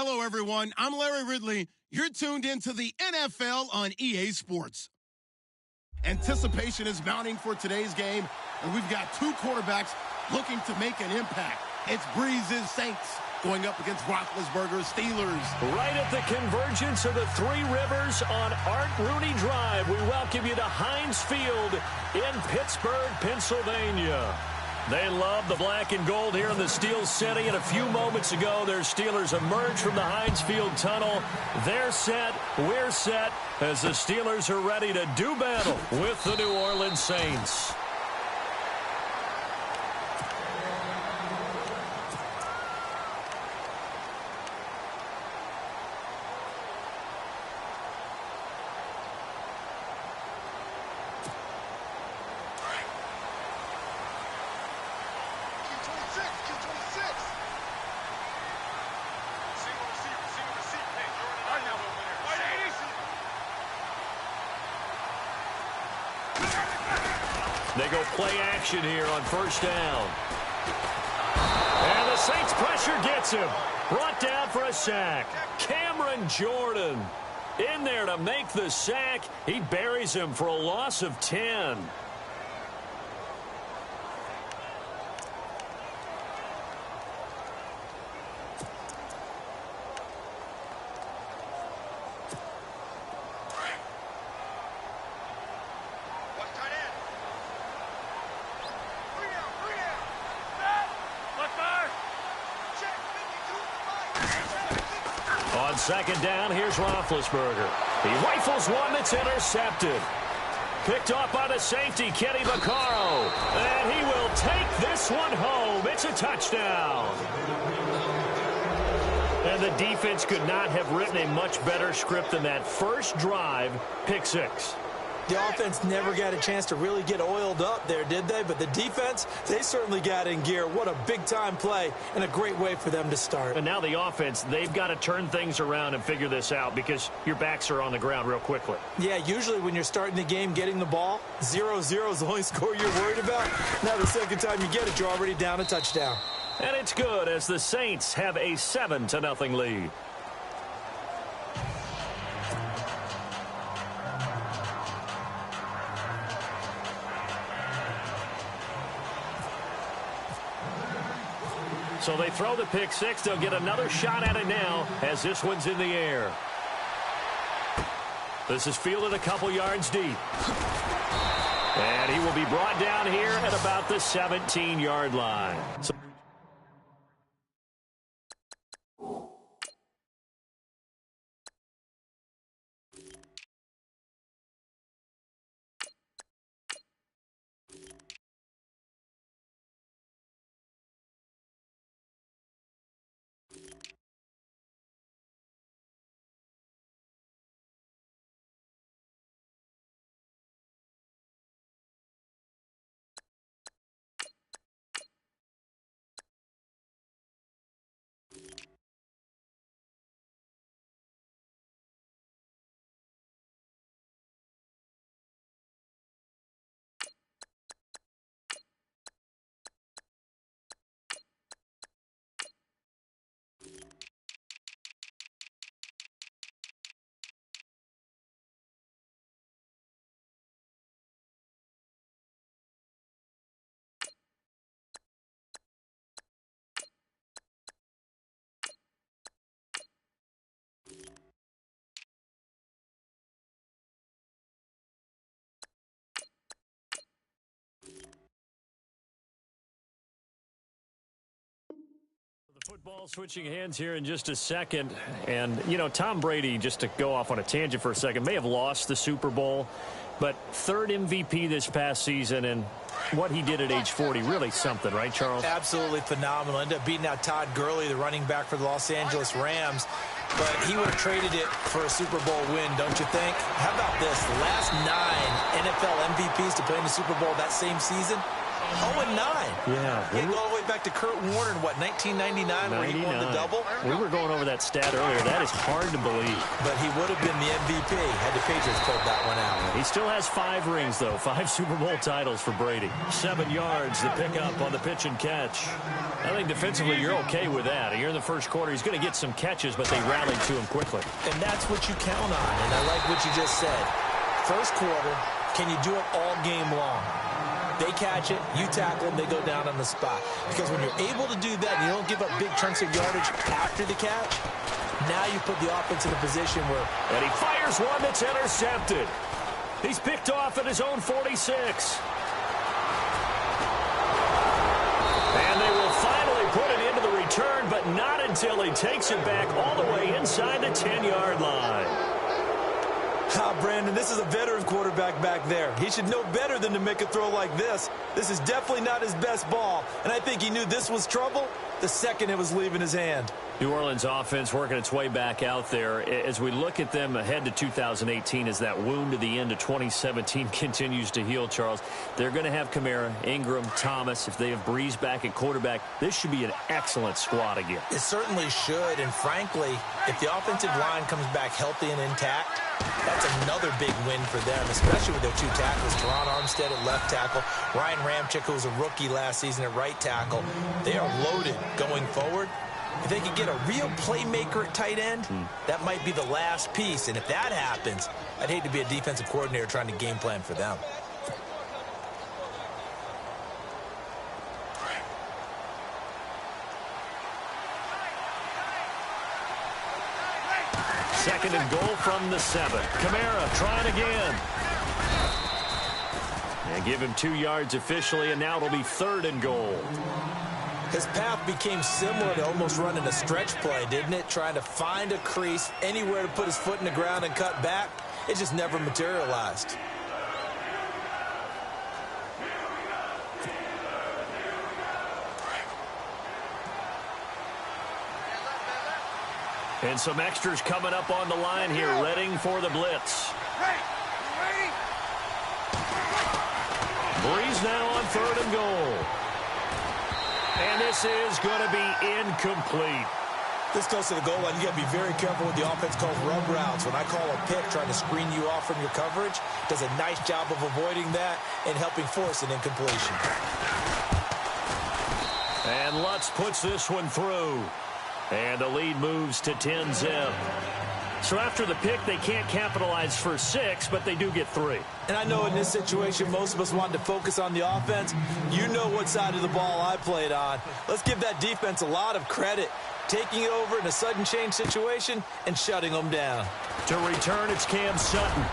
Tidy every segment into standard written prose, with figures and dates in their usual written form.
Hello, everyone. I'm Larry Ridley. You're tuned into the NFL on EA Sports. Anticipation is mounting for today's game, and we've got two quarterbacks looking to make an impact. It's Breeze's Saints going up against Roethlisberger's Steelers. Right at the convergence of the Three Rivers on Art Rooney Drive, we welcome you to Heinz Field in Pittsburgh, Pennsylvania. They love the black and gold here in the Steel City, and a few moments ago, their Steelers emerged from the Heinz Field tunnel. They're set, we're set, as the Steelers are ready to do battle with the New Orleans Saints. They go play action here on first down. And the Saints pressure gets him. Brought down for a sack. Cameron Jordan in there to make the sack. He buries him for a loss of 10. Second down, here's Roethlisberger. He rifles one that's intercepted. Picked off by the safety, Kenny Vaccaro. And he will take this one home. It's a touchdown. And the defense could not have written a much better script than that first drive, pick six. The offense never got a chance to really get oiled up there, did they? But the defense, they certainly got in gear. What a big-time play and a great way for them to start. And now the offense, they've got to turn things around and figure this out because your backs are on the ground real quickly. Yeah, usually when you're starting the game getting the ball, 0-0 is the only score you're worried about. Now the second time you get it, you're already down a touchdown. And it's good as the Saints have a 7-0 lead. So they throw the pick six. They'll get another shot at it now as this one's in the air. This is fielded a couple yards deep. And he will be brought down here at about the 17-yard line. So football switching hands here in just a second. And, you know, Tom Brady, just to go off on a tangent for a second, may have lost the Super Bowl, but third MVP this past season, and what he did at age 40, really something, right, Charles? Absolutely phenomenal. Ended up beating out Todd Gurley, the running back for the Los Angeles Rams. But he would have traded it for a Super Bowl win, don't you think? How about this? The last 9 NFL MVPs to play in the Super Bowl that same season, 0-9. Yeah. They go all the way back to Kurt Warner in, 1999, where he won the double? We were going over that stat earlier. That is hard to believe. But he would have been the MVP had the Patriots pulled that one out. He still has 5 rings, though. 5 Super Bowl titles for Brady. 7 yards, the pickup on the pitch and catch. I think defensively you're okay with that. Here in the first quarter, he's going to get some catches, but they rallied to him quickly. And that's what you count on, and I like what you just said. First quarter, can you do it all game long? They catch it, you tackle them, they go down on the spot. Because when you're able to do that and you don't give up big chunks of yardage after the catch, now you put the offense in a position where... And he fires one that's intercepted. He's picked off at his own 46. And they will finally put it into the return, but not until he takes it back all the way inside the 10-yard line. Brandon, this is a veteran quarterback back there. He should know better than to make a throw like this. This is definitely not his best ball, and I think he knew this was trouble the second it was leaving his hand. New Orleans offense working its way back out there. As we look at them ahead to 2018, as that wound to the end of 2017 continues to heal, Charles, they're going to have Kamara, Ingram, Thomas. If they have Breeze back at quarterback, this should be an excellent squad again. It certainly should, and frankly, if the offensive line comes back healthy and intact, that's another big win for them, especially with their 2 tackles. Teron Armstead at left tackle, Ryan Ramczyk, who was a rookie last season at right tackle. They are loaded going forward. If they could get a real playmaker at tight end, that might be the last piece. And if that happens, I'd hate to be a defensive coordinator trying to game plan for them. Second and goal from the 7. Kamara trying again. And give him 2 yards officially, and now it'll be 3rd and goal. His path became similar to almost running a stretch play, didn't it? Trying to find a crease, anywhere to put his foot in the ground and cut back. It just never materialized. And some extras coming up on the line here, readying for the blitz. Breeze now on 3rd and goal. And this is going to be incomplete. This goes to the goal line. You got to be very careful with the offense calls rub routes. When I call a pick trying to screen you off from your coverage, does a nice job of avoiding that and helping force an incompletion. And Lutz puts this one through. And the lead moves to 10-zip. So after the pick, they can't capitalize for 6, but they do get 3. And I know in this situation, most of us wanted to focus on the offense. You know what side of the ball I played on. Let's give that defense a lot of credit. Taking it over in a sudden change situation and shutting them down. To return, it's Cam Sutton.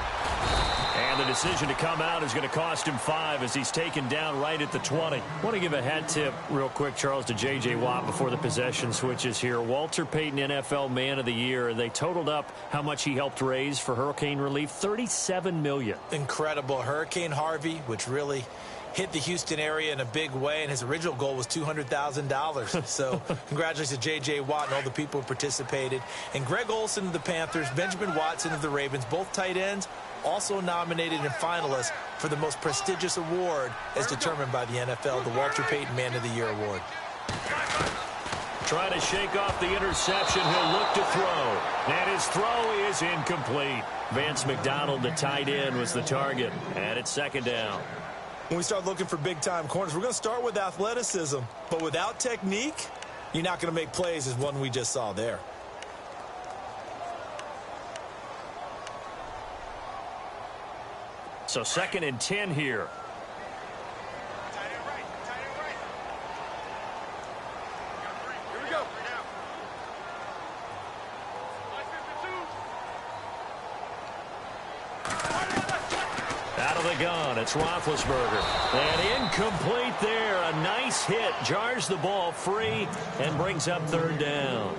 And the decision to come out is going to cost him 5 as he's taken down right at the 20. I want to give a hat tip real quick, Charles, to J.J. Watt before the possession switches here. Walter Payton, NFL Man of the Year. They totaled up how much he helped raise for hurricane relief, $37 million. Incredible. Hurricane Harvey, which really hit the Houston area in a big way, and his original goal was $200,000. So congratulations to J.J. Watt and all the people who participated. And Greg Olsen of the Panthers, Benjamin Watson of the Ravens, both tight ends, also nominated and finalists for the most prestigious award as determined by the NFL, the Walter Payton Man of the Year Award. Trying to shake off the interception. He'll look to throw. And his throw is incomplete. Vance McDonald, the tight end, was the target. And it's 2nd down. When we start looking for big-time corners, we're going to start with athleticism. But without technique, you're not going to make plays as one we just saw there. So 2nd and 10 here. Here we go. Out of the gun, it's Roethlisberger. And incomplete there. A nice hit. Jars the ball free and brings up 3rd down.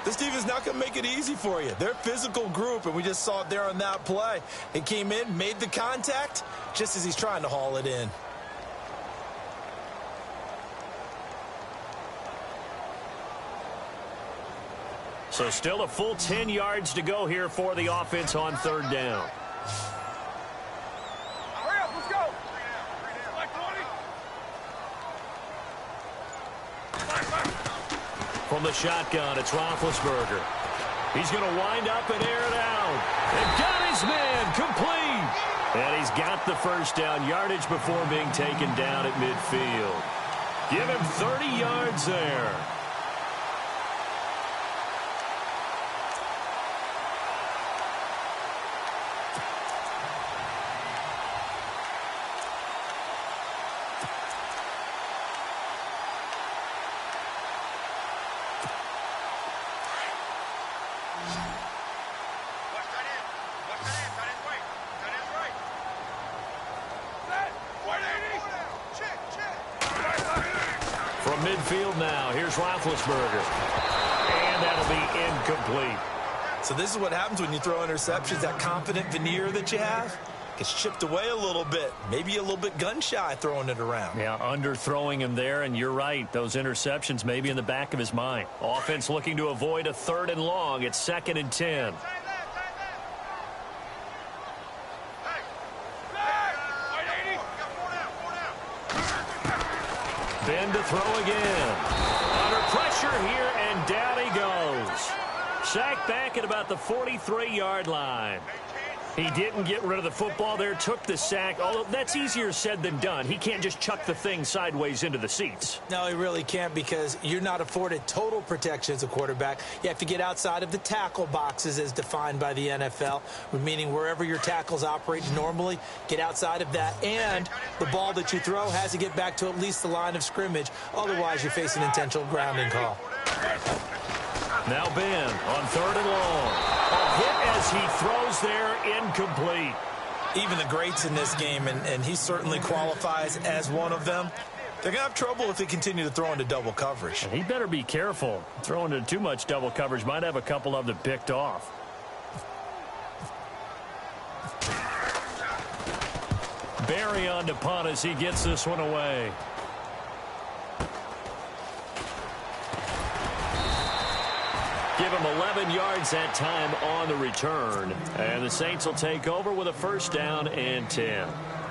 This defense is not going to make it easy for you. They're a physical group, and we just saw it there on that play. It came in, made the contact, just as he's trying to haul it in. So still a full 10 yards to go here for the offense on 3rd down. Hurry up, let's go. Like 20. From the shotgun, it's Roethlisberger. He's going to wind up and air it out. And got his man complete. And he's got the first down yardage before being taken down at midfield. Give him 30 yards there. From midfield now, here's Roethlisberger. And that'll be incomplete. So this is what happens when you throw interceptions. That confident veneer that you have gets chipped away a little bit. Maybe a little bit gun-shy throwing it around. Yeah, underthrowing him there, and you're right. Those interceptions may be in the back of his mind. Offense looking to avoid a 3rd and long. It's 2nd and 10. Ben to throw again. Under pressure here, and down he goes. Sacked back at about the 43-yard line. He didn't get rid of the football there, took the sack, although that's easier said than done. He can't just chuck the thing sideways into the seats. No, he really can't, because you're not afforded total protection as a quarterback. You have to get outside of the tackle boxes as defined by the NFL, meaning wherever your tackles operate normally, get outside of that. And the ball that you throw has to get back to at least the line of scrimmage. Otherwise, you face an intentional grounding call. Now Ben on 3rd and long. A hit as he throws there, incomplete. Even the greats in this game, and he certainly qualifies as one of them, they're going to have trouble if they continue to throw into double coverage. And he better be careful. Throwing into too much double coverage might have a couple of them picked off. Barry on to punt as he gets this one away. Give him 11 yards that time on the return. And the Saints will take over with a 1st down and 10.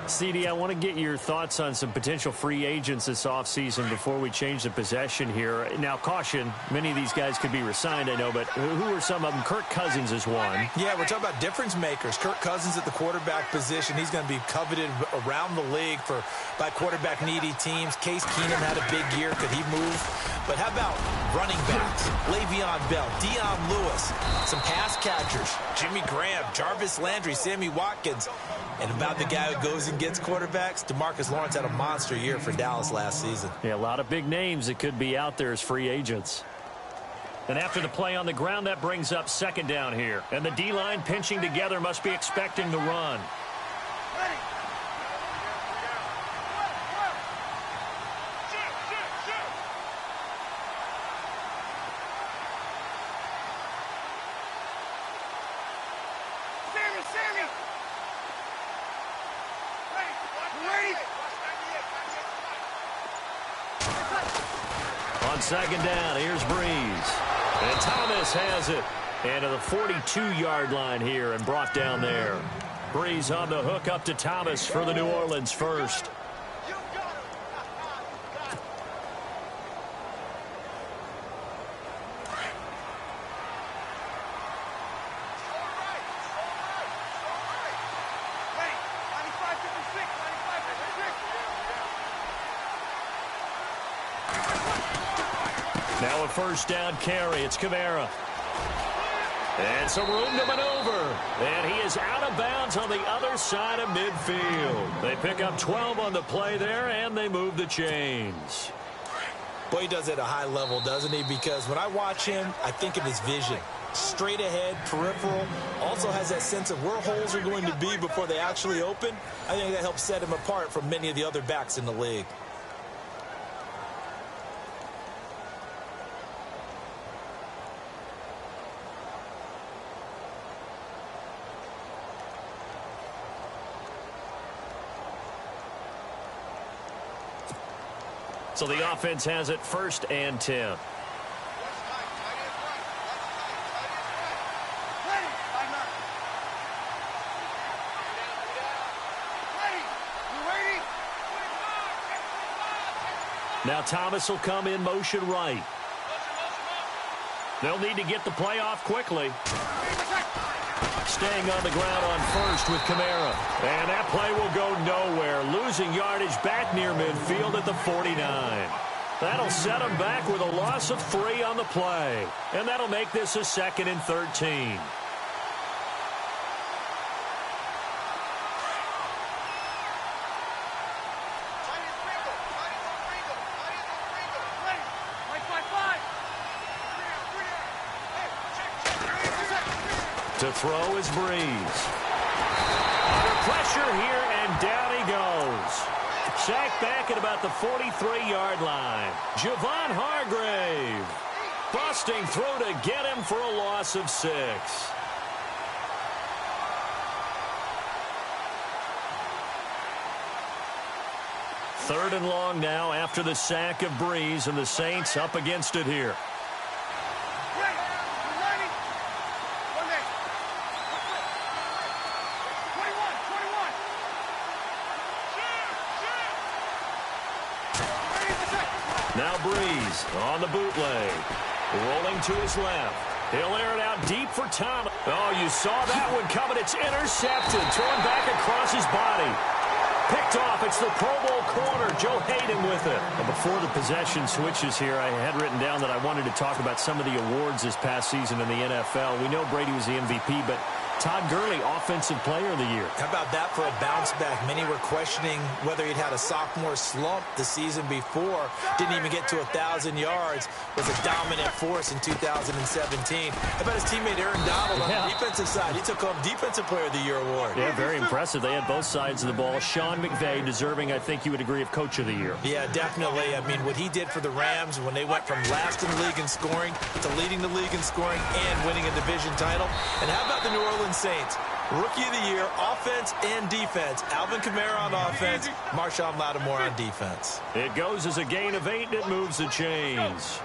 CD, I want to get your thoughts on some potential free agents this offseason before we change the possession here. Now, caution, many of these guys could be re-signed, I know, but who are some of them? Kirk Cousins is one. Yeah, we're talking about difference makers. Kirk Cousins at the quarterback position. He's going to be coveted around the league by quarterback-needy teams. Case Keenum had a big year. Could he move? But how about running backs? Le'Veon Bell, Dion Lewis, some pass catchers, Jimmy Graham, Jarvis Landry, Sammy Watkins. And about the guy who goes and gets quarterbacks, DeMarcus Lawrence had a monster year for Dallas last season. Yeah, a lot of big names that could be out there as free agents. And after the play on the ground, that brings up 2nd down here. And the D-line pinching together must be expecting the run. On 2nd down, here's Breeze. And Thomas has it. And to the 42-yard line here and brought down there. Breeze on the hook up to Thomas for the New Orleans 1st. Now a 1st down carry. It's Kamara. And some room to maneuver. And he is out of bounds on the other side of midfield. They pick up 12 on the play there, and they move the chains. Boy, he does it at a high level, doesn't he? Because when I watch him, I think of his vision. Straight ahead, peripheral. Also has that sense of where holes are going to be before they actually open. I think that helps set him apart from many of the other backs in the league. So the offense has it 1st and 10. Now Thomas will come in motion right. They'll need to get the play off quickly. Staying on the ground on first with Kamara. And that play will go nowhere. Losing yardage back near midfield at the 49. That'll set them back with a loss of 3 on the play. And that'll make this a 2nd and 13. To throw is Breeze. Under pressure here, and down he goes. Sacked back at about the 43-yard line. Javon Hargrave. Busting through to get him for a loss of 6. Third and long now after the sack of Breeze, and the Saints up against it here. Now Breeze on the bootleg. Rolling to his left. He'll air it out deep for Thomas. Oh, you saw that one coming. It's intercepted. Thrown back across his body. Picked off. It's the Pro Bowl corner. Joe Hayden with it. Well, before the possession switches here, I had written down that I wanted to talk about some of the awards this past season in the NFL. We know Brady was the MVP, but Todd Gurley, Offensive Player of the Year. How about that for a bounce back? Many were questioning whether he'd had a sophomore slump the season before. Didn't even get to 1,000 yards. Was a dominant force in 2017. How about his teammate Aaron Donald on the defensive side? He took home Defensive Player of the Year award. Yeah, very impressive. They had both sides of the ball. Sean McVay deserving, I think you would agree, of Coach of the Year. Yeah, definitely. I mean, what he did for the Rams when they went from last in the league in scoring to leading the league in scoring and winning a division title. And how about the New Orleans Saints? Rookie of the Year, offense and defense. Alvin Kamara on offense, Marshawn Lattimore on defense. It goes as a gain of 8, and it moves the chains.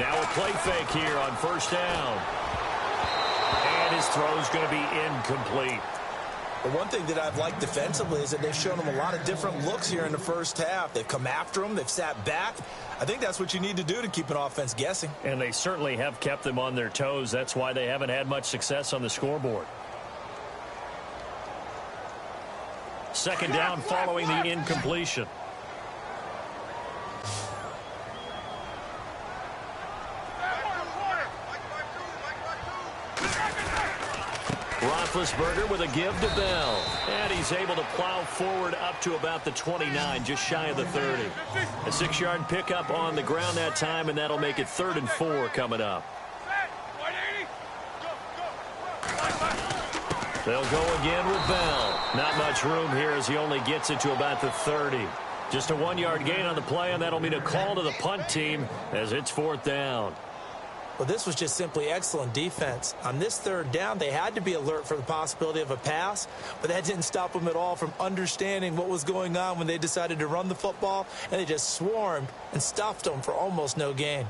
Now a play fake here on first down. And his throw's going to be incomplete. The one thing that I've liked defensively is that they've shown him a lot of different looks here in the first half. They've come after him. They've sat back. I think that's what you need to do to keep an offense guessing. And they certainly have kept them on their toes. That's why they haven't had much success on the scoreboard. Second down following the incompletion. Roethlisberger with a give to Bell. And he's able to plow forward up to about the 29, just shy of the 30. A 6-yard pickup on the ground that time, and that'll make it 3rd and 4 coming up. They'll go again with Bell. Not much room here as he only gets it to about the 30. Just a 1-yard gain on the play, and that'll mean a call to the punt team as it's 4th down. Well, this was just simply excellent defense. On this 3rd down, they had to be alert for the possibility of a pass, but that didn't stop them at all from understanding what was going on when they decided to run the football, and they just swarmed and stuffed them for almost no gain.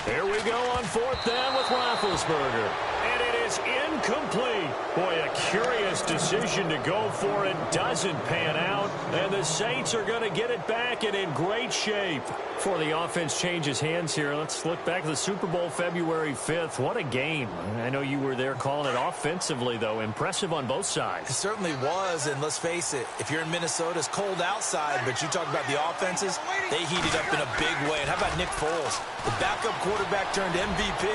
Here we go on 4th down with Roethlisberger. And it is incomplete. Boy, a curious decision to go for it. Doesn't pan out. And the Saints are going to get it back and in great shape. Before the offense changes hands here, let's look back to the Super Bowl February 5th. What a game. I know you were there calling it offensively, though. Impressive on both sides. It certainly was, and let's face it, if you're in Minnesota, it's cold outside, but you talk about the offenses, they heated up in a big way. And how about Nick Foles? The backup quarterback turned MVP.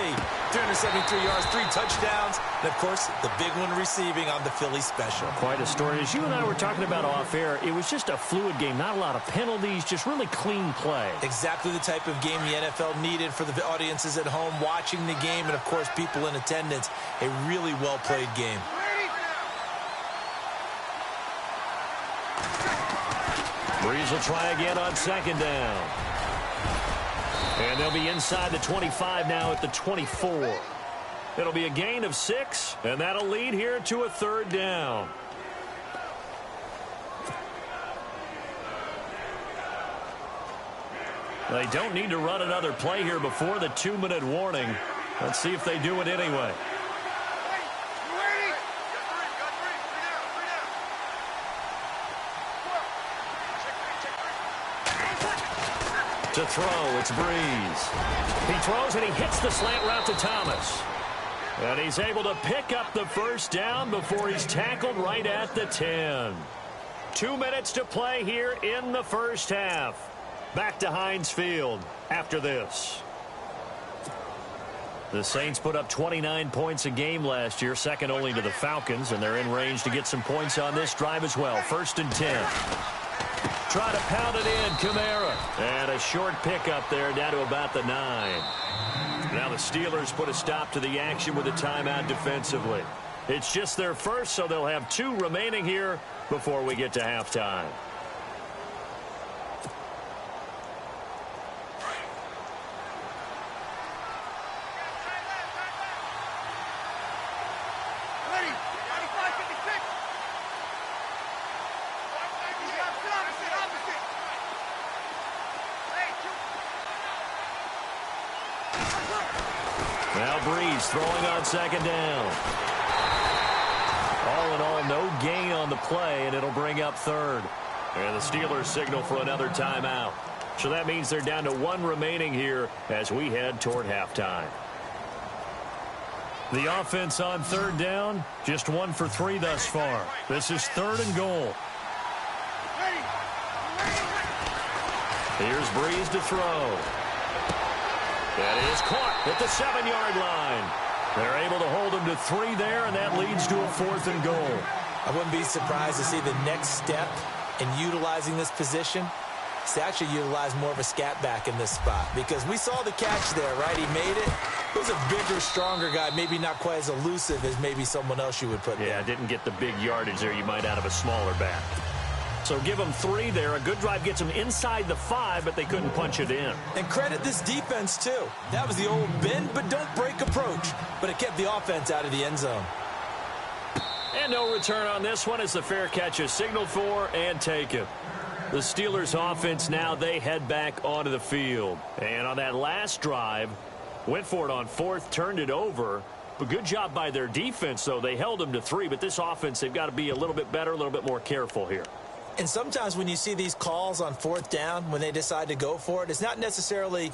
373 yards, 3 touchdowns, and, of course, the big one receiving on the Philly special. Quite a story. As you and I were talking about off air, it was just a fluid game. Not a lot of penalties, just really clean play. Exactly the type of game the NFL needed for the audiences at home watching the game and, of course, people in attendance. A really well-played game. Breeze will try again on 2nd down. And they'll be inside the 25 now at the 24. It'll be a gain of 6, and that'll lead here to a 3rd down. They don't need to run another play here before the 2-minute warning. Let's see if they do it anyway. To throw, it's Breeze. He throws and he hits the slant route to Thomas. And he's able to pick up the 1st down before he's tackled right at the 10. 2 minutes to play here in the 1st half. Back to Heinz Field after this. The Saints put up 29 points a game last year, second only to the Falcons, and they're in range to get some points on this drive as well. 1st and 10. Try to pound it in, Kamara. And a short pickup there down to about the 9. Now the Steelers put a stop to the action with a timeout defensively. It's just their first, so they'll have 2 remaining here before we get to halftime. Now Breeze throwing on 2nd down. All in all, no gain on the play, and it'll bring up 3rd. And the Steelers signal for another timeout. So that means they're down to 1 remaining here as we head toward halftime. The offense on 3rd down, just 1 for 3 thus far. This is 3rd and goal. Here's Breeze to throw. That is caught at the 7-yard line. They're able to hold him to 3 there, and that leads to a 4th and goal. I wouldn't be surprised to see the next step in utilizing this position is to actually utilize more of a scat back in this spot, because we saw the catch there, right? He made it. He was a bigger, stronger guy, maybe not quite as elusive as maybe someone else you would put there. Yeah, didn't get the big yardage there you might out of a smaller back. So give them 3 there. A good drive gets them inside the 5, but they couldn't punch it in. And credit this defense, too. That was the old bend but don't break approach, but it kept the offense out of the end zone. And no return on this one as the fair catch is signaled for and taken. The Steelers offense now, they head back onto the field. And on that last drive, went for it on 4th, turned it over. But good job by their defense, though. They held them to 3, but this offense, they've got to be a little bit better, a little bit more careful here. And sometimes when you see these calls on 4th down, when they decide to go for it, it's not necessarily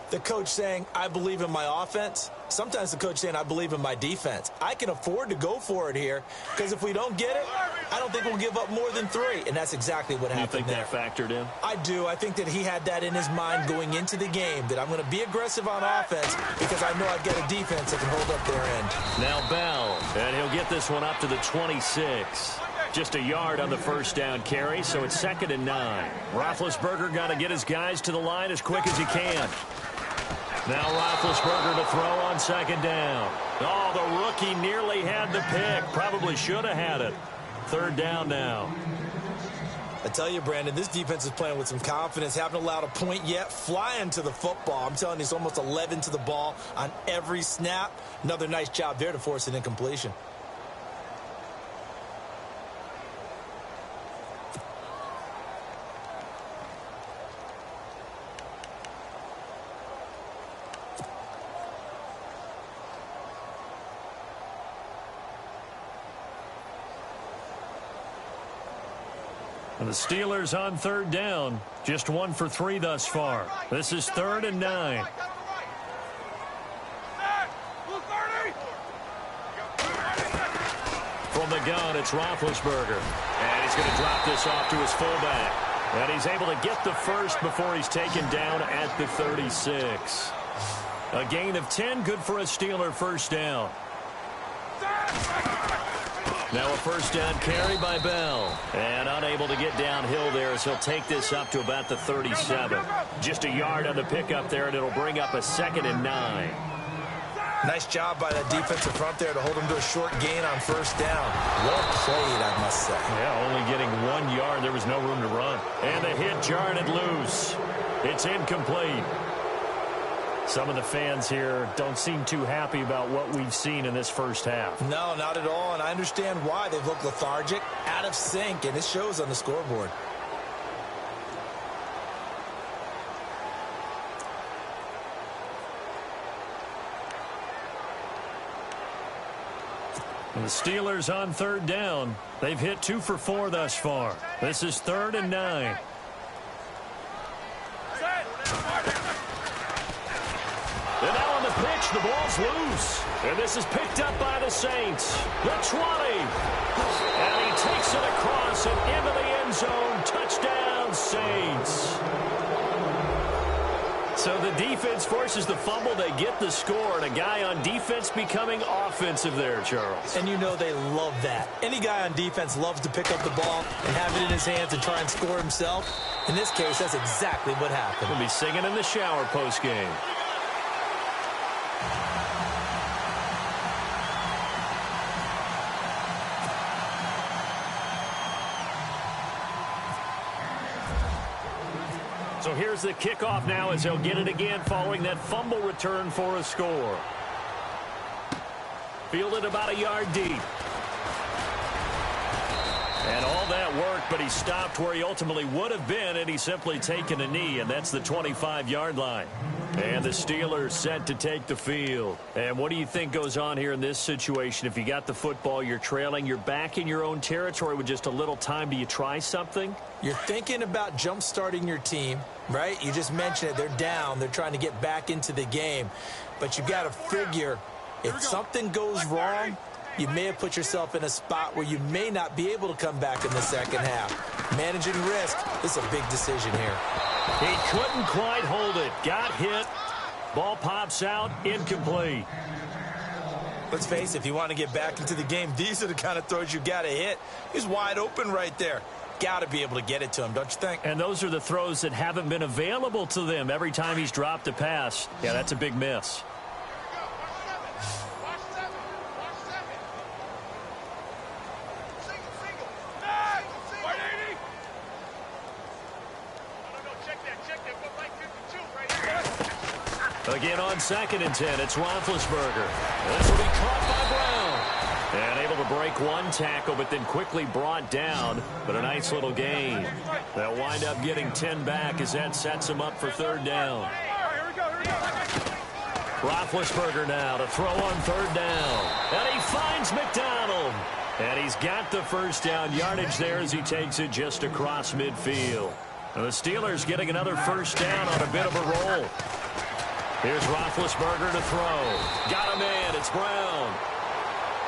the coach saying, I believe in my offense. Sometimes the coach saying, I believe in my defense. I can afford to go for it here, because if we don't get it, I don't think we'll give up more than 3. And that's exactly what happened there. You think that factored in? I do. I think that he had that in his mind going into the game, that I'm going to be aggressive on offense because I know I've got a defense that can hold up their end. Now Bell, and he'll get this one up to the 26. Just a yard on the 1st down carry, so it's 2nd and 9. Roethlisberger got to get his guys to the line as quick as he can. Now Roethlisberger to throw on 2nd down. Oh, the rookie nearly had the pick. Probably should have had it. 3rd down now. I tell you, Brandon, this defense is playing with some confidence. Haven't allowed a point yet. Flying to the football. I'm telling you, it's almost 11 to the ball on every snap. Another nice job there to force an incompletion. And the Steelers on 3rd down, just 1 for 3 thus far. This is 3rd and 9. From the gun, it's Roethlisberger. And he's going to drop this off to his fullback. And he's able to get the first before he's taken down at the 36. A gain of 10, good for a Steeler 1st down. Now a 1st down carry by Bell. And unable to get downhill there, so he'll take this up to about the 37. Just a yard on the pickup there, and it'll bring up a 2nd and 9. Nice job by that defensive front there to hold him to a short gain on 1st down. Well played, I must say. Yeah, only getting 1 yard. There was no room to run. And the hit jarred it loose. It's incomplete. Some of the fans here don't seem too happy about what we've seen in this first half. No, not at all, and I understand why. They've looked lethargic, out of sync, and it shows on the scoreboard. And the Steelers on third down. They've hit 2 for 4 thus far. This is 3rd and 9. And now on the pitch, the ball's loose. And this is picked up by the Saints. The 20. And he takes it across and into the end zone. Touchdown, Saints. So the defense forces the fumble. They get the score. And a guy on defense becoming offensive there, Charles. And you know they love that. Any guy on defense loves to pick up the ball and have it in his hands and try and score himself. In this case, that's exactly what happened. He'll be singing in the shower postgame. So here's the kickoff now as they'll get it again following that fumble return for a score. Fielded about a yard deep. And all that work, but he stopped where he ultimately would have been, and he's simply taken a knee, and that's the 25-yard line. And the Steelers set to take the field. And what do you think goes on here in this situation? If you got the football, you're trailing, you're back in your own territory with just a little time. Do you try something? You're thinking about jump-starting your team, right? You just mentioned it. They're down. They're trying to get back into the game. But you got to figure if something goes wrong, you may have put yourself in a spot where you may not be able to come back in the second half. Managing risk, this is a big decision here. He couldn't quite hold it. Got hit. Ball pops out. Incomplete. Let's face it, if you want to get back into the game, these are the kind of throws you got to hit. He's wide open right there. Got to be able to get it to him, don't you think? And those are the throws that haven't been available to them every time he's dropped a pass. Yeah, that's a big miss. Again on 2nd and 10, it's Roethlisberger. This will be caught by Brown. And able to break one tackle, but then quickly brought down. But a nice little gain. They'll wind up getting 10 back as that sets them up for 3rd down. Roethlisberger now to throw on 3rd down. And he finds McDonald. And he's got the first down yardage there as he takes it just across midfield. And the Steelers getting another first down on a bit of a roll. Here's Roethlisberger to throw. Got a man. It's Brown.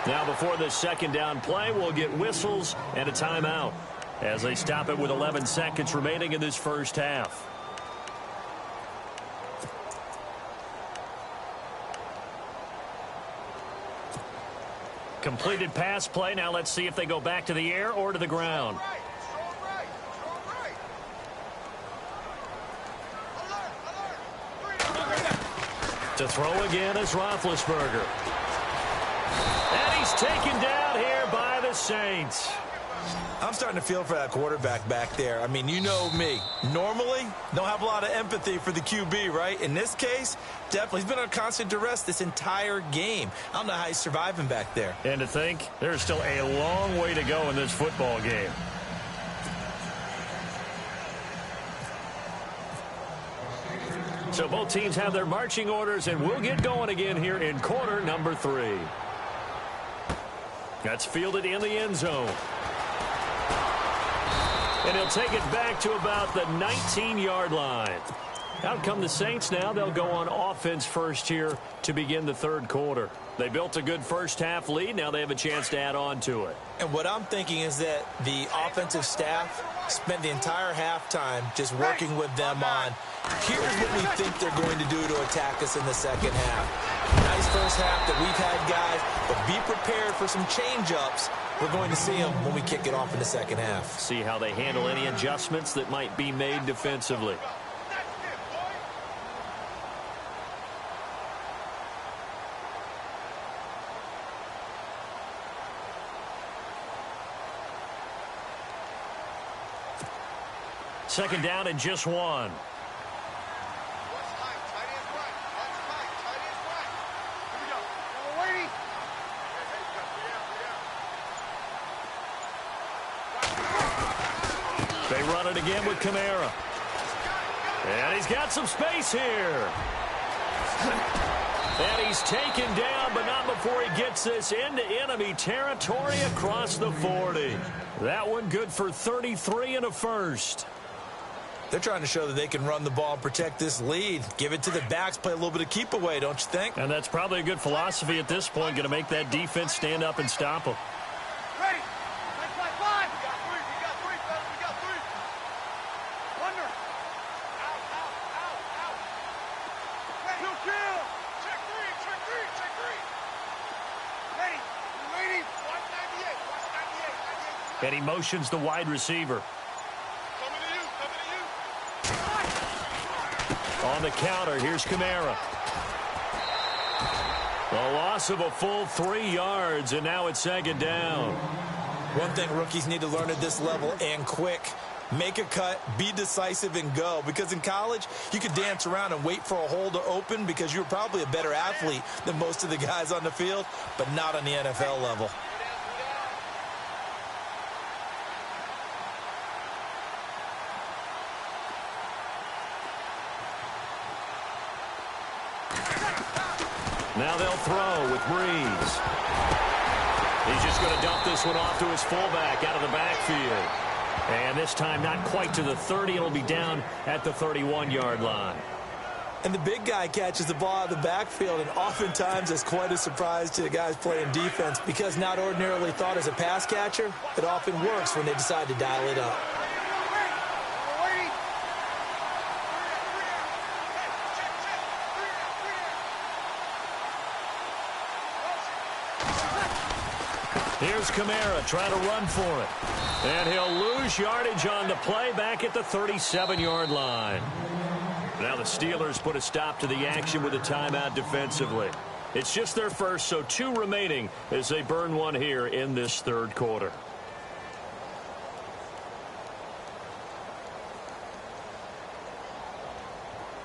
Now before this 2nd down play, we'll get whistles and a timeout as they stop it with 11 seconds remaining in this first half. Completed pass play. Now let's see if they go back to the air or to the ground. To throw again is Roethlisberger. And he's taken down here by the Saints. I'm starting to feel for that quarterback back there. I mean, you know me. Normally, don't have a lot of empathy for the QB, right? In this case, definitely. He's been on constant duress this entire game. I don't know how he's surviving back there. And to think, there's still a long way to go in this football game. So both teams have their marching orders, and we'll get going again here in quarter number 3. That's fielded in the end zone. And he'll take it back to about the 19-yard line. Out come the Saints now. They'll go on offense first here to begin the 3rd quarter. They built a good first half lead. Now they have a chance to add on to it. And what I'm thinking is that the offensive staff spent the entire halftime just working with them on, here's what we think they're going to do to attack us in the second half. Nice first half that we've had, guys, but be prepared for some change-ups. We're going to see them when we kick it off in the second half. See how they handle any adjustments that might be made defensively. Second down and just 1. run it again with Kamara. And he's got some space here. And he's taken down, but not before he gets this into enemy territory across the 40. That one good for 33 and a first. They're trying to show that they can run the ball and protect this lead. Give it to the backs, play a little bit of keep away, don't you think? And that's probably a good philosophy at this point, going to make that defense stand up and stop them. Ready. Let's play 5. We got 3. We got 3, fellas. We got 3. Wonder. Out. Ready. Kill. Check 3. Check 3. Ready. You ready? Watch 98. Watch 98. And he motions the wide receiver. Coming to you. On the counter, here's Kamara. A loss of a full 3 yards, and now it's second down. One thing rookies need to learn at this level, and quick. Make a cut, be decisive, and go. Because in college, you could dance around and wait for a hole to open because you're probably a better athlete than most of the guys on the field, but not on the NFL level. Now they'll throw with Breeze. He's just going to dump this one off to his fullback out of the backfield. And this time not quite to the 30. It'll be down at the 31-yard line. And the big guy catches the ball out of the backfield, and oftentimes it's quite a surprise to the guys playing defense because not ordinarily thought as a pass catcher, it often works when they decide to dial it up. Here's Kamara trying to run for it. And he'll lose yardage on the play back at the 37-yard line. Now the Steelers put a stop to the action with a timeout defensively. It's just their first, so 2 remaining as they burn one here in this third quarter.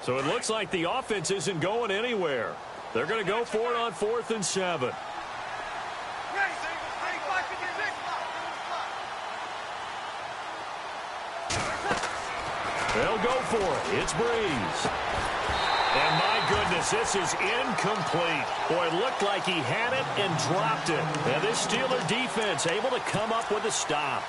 So it looks like the offense isn't going anywhere. They're going to go for it on 4th and 7. They'll go for it. It's Breeze. And my goodness, this is incomplete. Boy, it looked like he had it and dropped it. And this Steeler defense able to come up with a stop.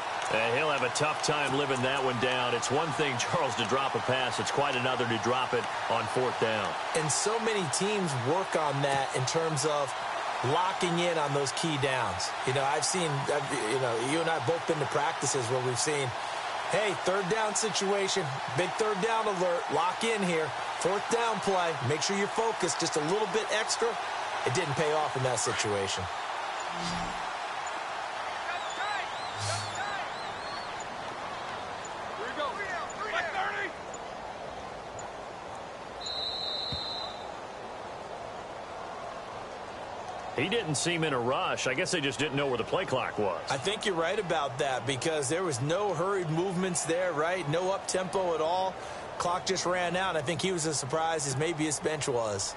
He'll have a tough time living that one down. It's one thing, Charles, to drop a pass. It's quite another to drop it on 4th down. And so many teams work on that in terms of locking in on those key downs. You know, you and I both been to practices where we've seen, hey, 3rd down situation, big 3rd down alert, lock in here. 4th down play, make sure you're focused just a little bit extra. It didn't pay off in that situation. He didn't seem in a rush. I guess they just didn't know where the play clock was. I think you're right about that because there was no hurried movements there, right? No up-tempo at all. Clock just ran out. I think he was as surprised as maybe his bench was.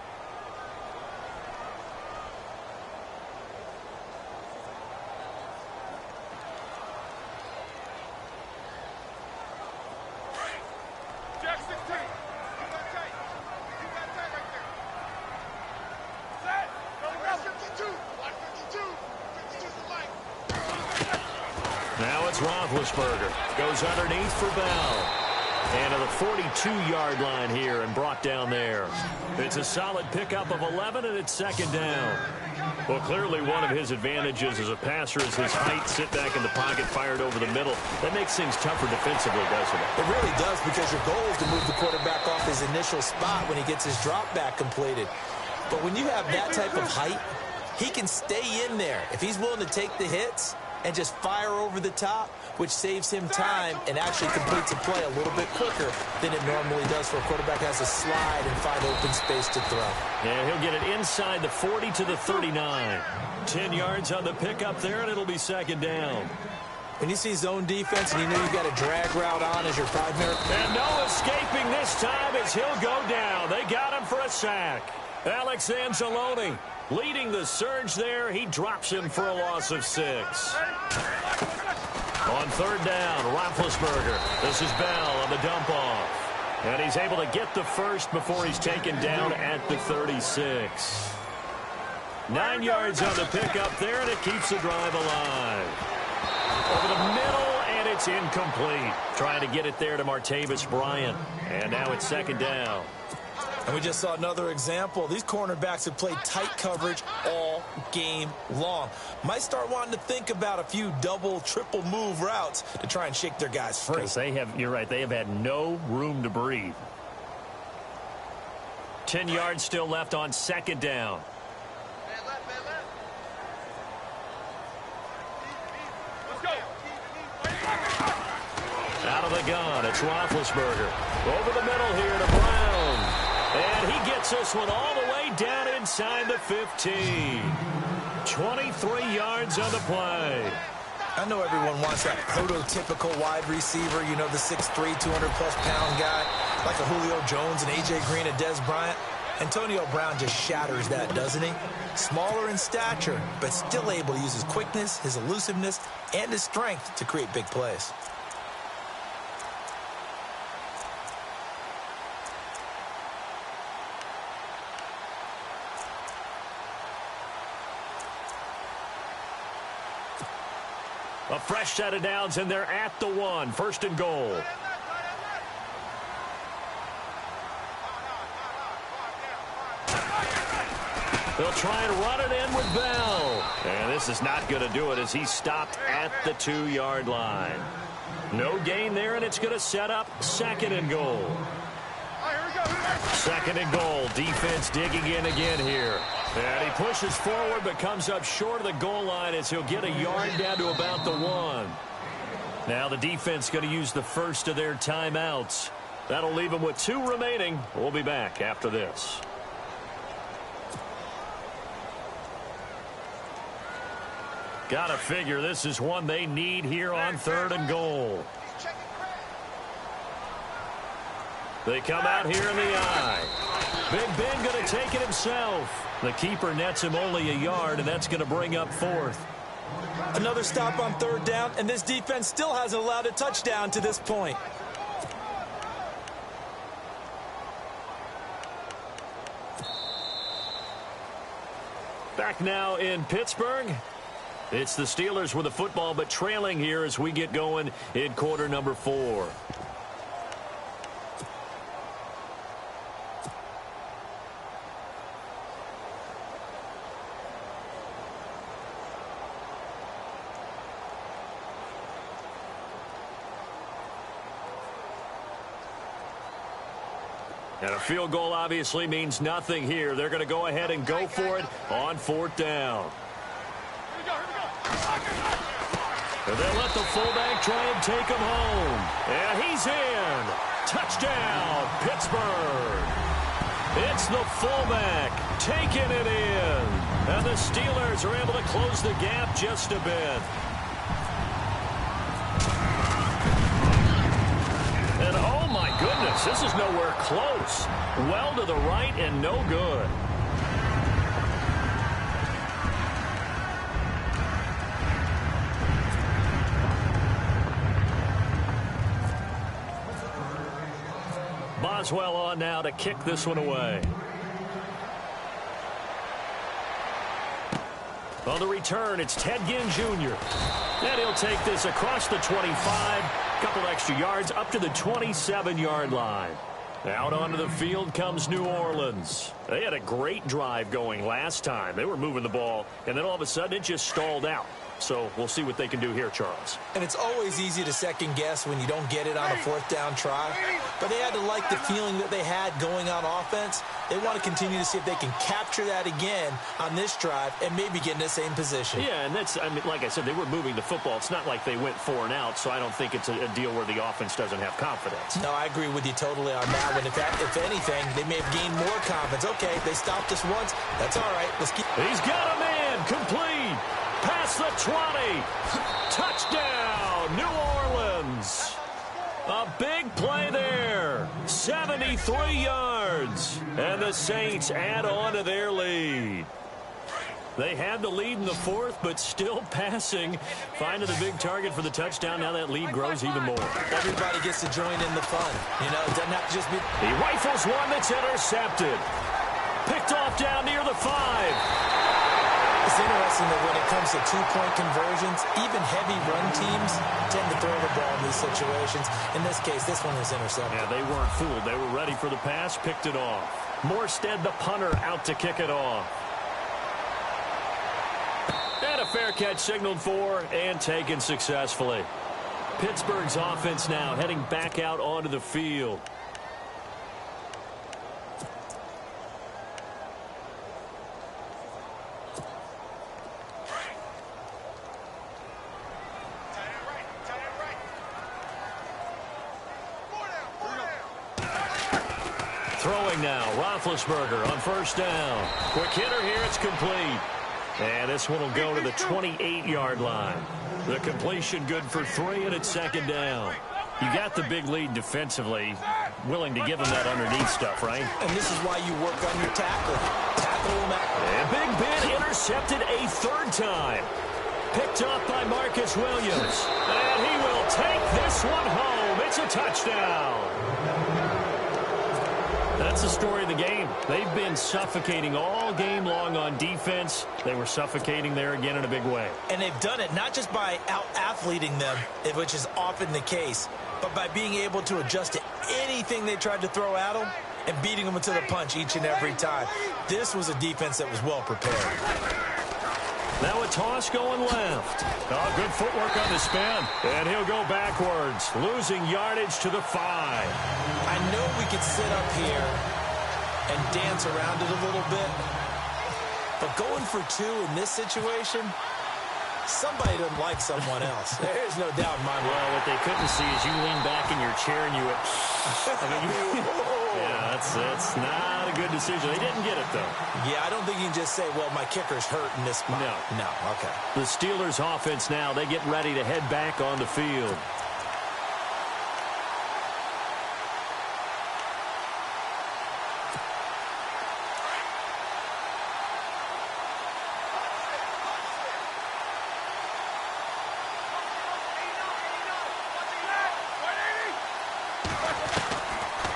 Now it's Roethlisberger. Goes underneath for Bell. And to the 42-yard line here and brought down there. It's a solid pickup of 11, and it's second down. Well, clearly one of his advantages as a passer is his height, sit back in the pocket, fired over the middle. That makes things tougher defensively, doesn't it? It really does because your goal is to move the quarterback off his initial spot when he gets his drop back completed. But when you have that type of height, he can stay in there. If he's willing to take the hits and just fire over the top, which saves him time and actually completes a play a little bit quicker than it normally does for a quarterback has to slide and find open space to throw. Yeah, he'll get it inside the 40 to the 39. 10 yards on the pickup there, and it'll be second down. When you see zone defense and you know you've got a drag route on as your primary. And no escaping this time as he'll go down. They got him for a sack. Alex Anzalone leading the surge there. He drops him for a loss of 6. On third down, Roethlisberger. This is Bell on the dump off. And he's able to get the first before he's taken down at the 36. 9 yards on the pickup there, and it keeps the drive alive. Over the middle, and it's incomplete. Trying to get it there to Martavis Bryant. And now it's second down. And we just saw another example. These cornerbacks have played tight coverage all game long. Might start wanting to think about a few double, triple move routes to try and shake their guys free. Because you're right, they have had no room to breathe. 10 yards still left on second down. Out of the gun, it's Roethlisberger. Over the middle here to Brown. And he gets this one all the way down inside the 15. 23 yards on the play. I know everyone wants that prototypical wide receiver, you know, the 6'3", 200-plus pound guy, like a Julio Jones and A.J. Green and Des Bryant. Antonio Brown just shatters that, doesn't he? Smaller in stature, but still able to use his quickness, his elusiveness, and his strength to create big plays. A fresh set of downs, and they're at the 1. First and goal. They'll try and run it in with Bell. And this is not going to do it as he's stopped at the 2-yard line. No gain there, and it's going to set up second and goal. Second and goal. Defense digging in again here. And he pushes forward but comes up short of the goal line as he'll get a yard down to about the 1. Now the defense going to use the first of their timeouts. That'll leave them with 2 remaining. We'll be back after this. Gotta figure this is one they need here on third and goal. They come out here in the eye. Big Ben going to take it himself. The keeper nets him only a yard, and that's going to bring up fourth. Another stop on third down, and this defense still hasn't allowed a touchdown to this point. Back now in Pittsburgh. It's the Steelers with the football, but trailing here as we get going in quarter number 4. And a field goal obviously means nothing here. They're going to go ahead and go for it on fourth down. And they'll let the fullback try and take him home. And he's in. Touchdown, Pittsburgh. It's the fullback taking it in. And the Steelers are able to close the gap just a bit. And oh my goodness, this is nowhere close. Well to the right and no good. Boswell on now to kick this one away. On the return, it's Ted Ginn Jr. And he'll take this across the 25. Couple extra yards up to the 27-yard line. Out onto the field comes New Orleans. They had a great drive going last time. They were moving the ball, and then all of a sudden it just stalled out. So we'll see what they can do here, Charles. And it's always easy to second guess when you don't get it on a fourth down try. But they had to like the feeling that they had going on offense. They want to continue to see if they can capture that again on this drive and maybe get in the same position. Yeah, and that's, I mean, like I said, they were moving the football. It's not like they went 4 and out, so I don't think it's a deal where the offense doesn't have confidence. No, I agree with you totally on that one. If anything, they may have gained more confidence. Okay, they stopped us once. That's all right. Let's keep. He's got a man complete. Past the 20. Touchdown, New Orleans. A big play there. 73 yards. And the Saints add on to their lead. They had the lead in the fourth, but still passing. Finding the big target for the touchdown. Now that lead grows even more. Everybody gets to join in the fun. You know, it doesn't have to just be... He rifles one that's intercepted. Picked off down near the 5. It's interesting that when it comes to two-point conversions, even heavy run teams tend to throw the ball in these situations. In this case, this one was intercepted. Yeah, they weren't fooled. They were ready for the pass, picked it off. Morstead, the punter, out to kick it off. And a fair catch signaled for and taken successfully. Pittsburgh's offense now heading back out onto the field. Throwing now, Roethlisberger on first down. Quick hitter here, it's complete. And this one will go to the 28-yard line. The completion good for 3, and it's second down. You got the big lead defensively. Willing to give them that underneath stuff, right? And this is why you work on your tackling. Tackle them out. And Big Ben intercepted a third time. Picked off by Marcus Williams. And he will take this one home. It's a touchdown. That's the story of the game. They've been suffocating all game long on defense. They were suffocating there again in a big way. And they've done it not just by out-athleting them, which is often the case, but by being able to adjust to anything they tried to throw at them and beating them into the punch each and every time. This was a defense that was well prepared. Now a toss going left. Oh, good footwork on the spin. And he'll go backwards, losing yardage to the 5. I know we could sit up here and dance around it a little bit, but going for 2 in this situation, somebody doesn't like someone else. There's no doubt in my mind. Well, what they couldn't see is you lean back in your chair and you went, yeah, that's not a good decision. They didn't get it, though. Yeah, I don't think you can just say, well, my kicker's hurt in this spot. No, okay. The Steelers offense now, they get ready to head back on the field.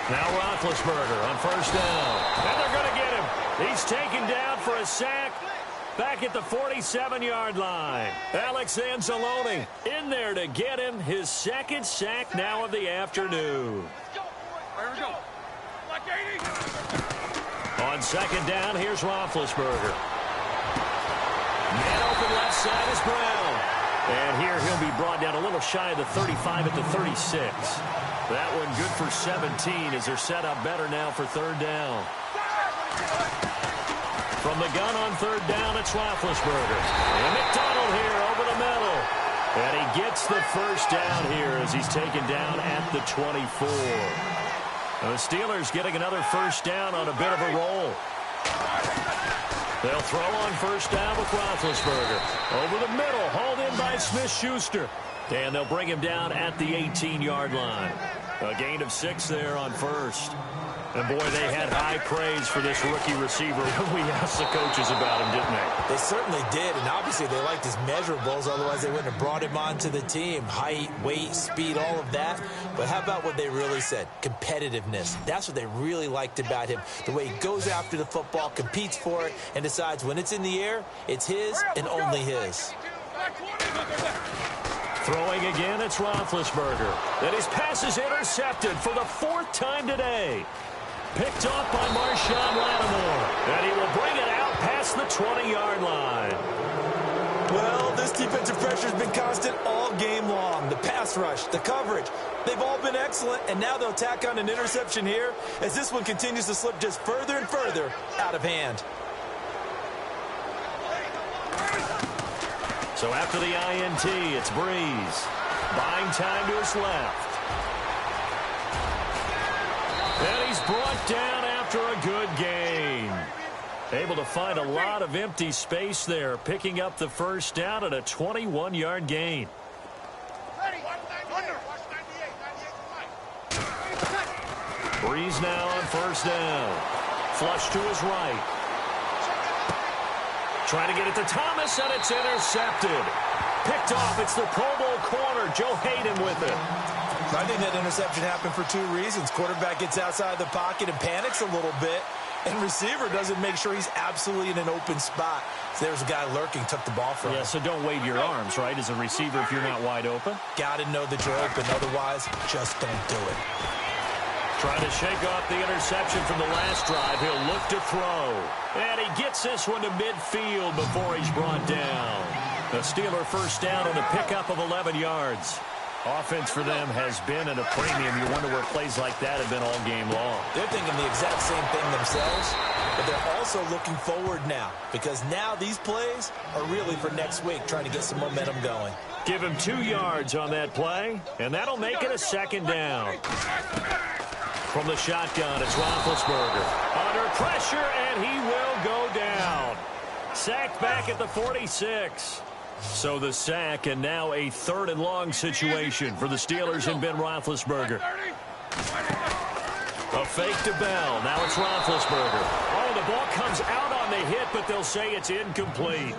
Now Roethlisberger on first down. And they're going to get him. He's taken down for a sack back at the 47-yard line. Alex Anzalone in there to get him. His second sack now of the afternoon. On second down, here's Roethlisberger. Man open left side is Brown. And here he'll be brought down a little shy of the 35 at the 36. That one good for 17 as they're set up better now for third down. From the gun on third down, it's Roethlisberger. And McDonald here over the middle. And he gets the first down here as he's taken down at the 24. And the Steelers getting another first down on a bit of a roll. They'll throw on first down with Roethlisberger. Over the middle, hauled in by Smith-Schuster. And they'll bring him down at the 18-yard line. A gain of 6 there on first. And, boy, they had high praise for this rookie receiver when we asked the coaches about him, didn't they? They certainly did, and obviously they liked his measurables. Otherwise, they wouldn't have brought him onto the team. Height, weight, speed, all of that. But how about what they really said? Competitiveness. That's what they really liked about him. The way he goes after the football, competes for it, and decides when it's in the air, it's his and only his. Throwing again, it's Roethlisberger. And his pass is intercepted for the 4th time today. Picked off by Marshawn Lattimore. And he will bring it out past the 20-yard line. Well, this defensive pressure has been constant all game long. The pass rush, the coverage, they've all been excellent. And now they'll tack on an interception here as this one continues to slip just further and further out of hand. So after the INT, it's Breeze. Buying time to his left. And he's brought down after a good gain. Able to find a lot of empty space there, picking up the first down at a 21-yard gain. Breeze now on first down. Flush to his right. Trying to get it to Thomas, and it's intercepted. Picked off. It's the Pro Bowl corner, Joe Hayden, with it. I think that interception happened for two reasons. Quarterback gets outside the pocket and panics a little bit, and receiver doesn't make sure he's absolutely in an open spot. So there's a guy lurking, took the ball from him. Yeah, so don't wave your arms, right, as a receiver if you're not wide open. Got to know that you're open. Otherwise, just don't do it. Trying to shake off the interception from the last drive. He'll look to throw. And he gets this one to midfield before he's brought down. The Steeler first down on a pickup of 11 yards. Offense for them has been at a premium. You wonder where plays like that have been all game long. They're thinking the exact same thing themselves, but they're also looking forward now because now these plays are really for next week, trying to get some momentum going. Give him 2 yards on that play, and that'll make it a second down. From the shotgun, it's Roethlisberger. Under pressure, and he will go down. Sacked back at the 46. So the sack, and now a 3rd and long situation for the Steelers and Ben Roethlisberger. A fake to Bell. Now it's Roethlisberger. Oh, the ball comes out on the hit, but they'll say it's incomplete.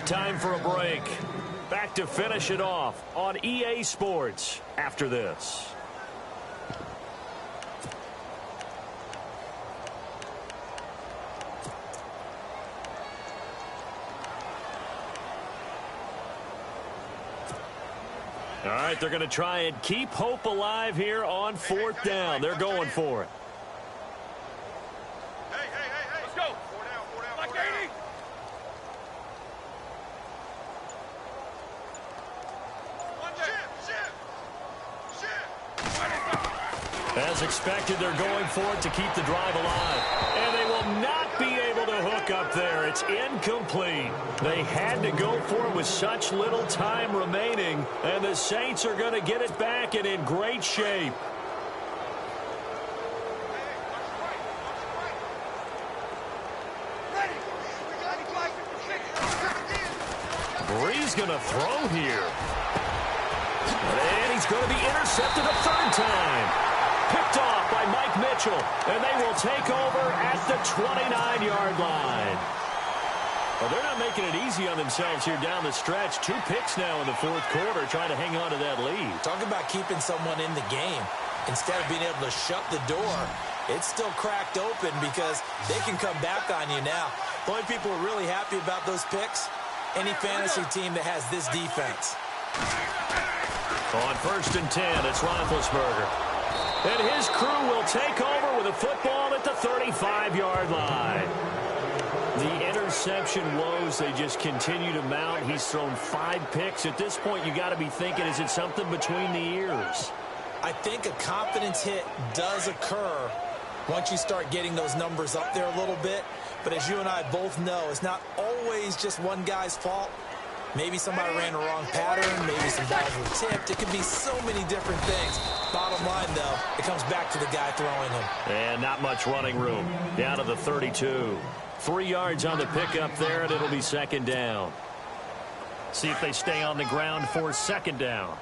Time for a break. Back to finish it off on EA Sports after this. All right, they're going to try and keep hope alive here on 4th down. They're going for it. Hey, let's go. 4 down, like 80. One shift. As expected, they're going for it to keep the drive alive. And they will not be able to hook up there. It's incomplete. They had to go for it with such little time remaining, and the Saints are going to get it back and in great shape. Brees going to throw here. And he's going to be intercepted a 3rd time. Picked off by Mike Mitchell, and they will take over at the 29-yard line. Well, they're not making it easy on themselves here down the stretch. 2 picks now in the 4th quarter, trying to hang on to that lead. Talk about keeping someone in the game. Instead of being able to shut the door, it's still cracked open because they can come back on you now. The only people who are really happy about those picks, any fantasy team that has this defense. On 1st and 10, it's Roethlisberger. And his crew will take over with a football at the 35-yard line. The interception woes, they just continue to mount. He's thrown 5 picks. At this point, you got to be thinking, is it something between the ears? I think a confidence hit does occur once you start getting those numbers up there a little bit. But as you and I both know, it's not always just one guy's fault. Maybe somebody ran the wrong pattern. Maybe some balls were tipped. It could be so many different things. Bottom line, though, it comes back to the guy throwing them. And not much running room. Down to the 32. 3 yards on the pickup there, and it'll be 2nd down. See if they stay on the ground for 2nd down.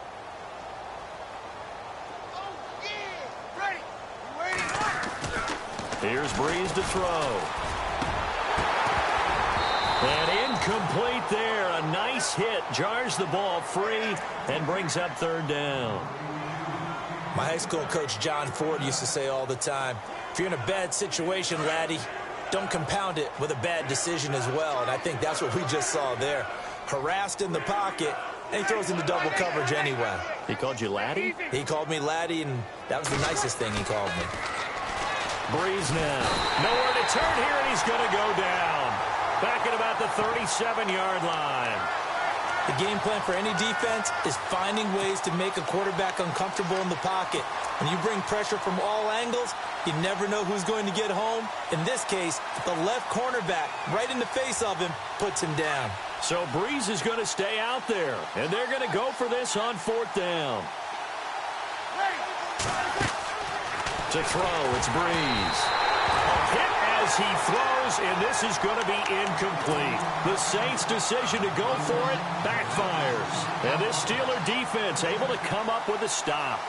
Here's Brees to throw. And incomplete there. A nice hit. Jars the ball free and brings up 3rd down. My high school coach, John Ford, used to say all the time, if you're in a bad situation, laddie, don't compound it with a bad decision as well. And I think that's what we just saw there. Harassed in the pocket, and he throws into double coverage anyway. He called you laddie? He called me laddie, and that was the nicest thing he called me. Brees now. Nowhere to turn here, and he's going to go down. Back at about the 37-yard line. The game plan for any defense is finding ways to make a quarterback uncomfortable in the pocket. When you bring pressure from all angles, you never know who's going to get home. In this case, the left cornerback, right in the face of him, puts him down. So Brees is going to stay out there, and they're going to go for this on 4th down. To throw, it's Brees. A hit as he throws, and this is going to be incomplete. The Saints' decision to go for it backfires. And this Steeler defense able to come up with a stop.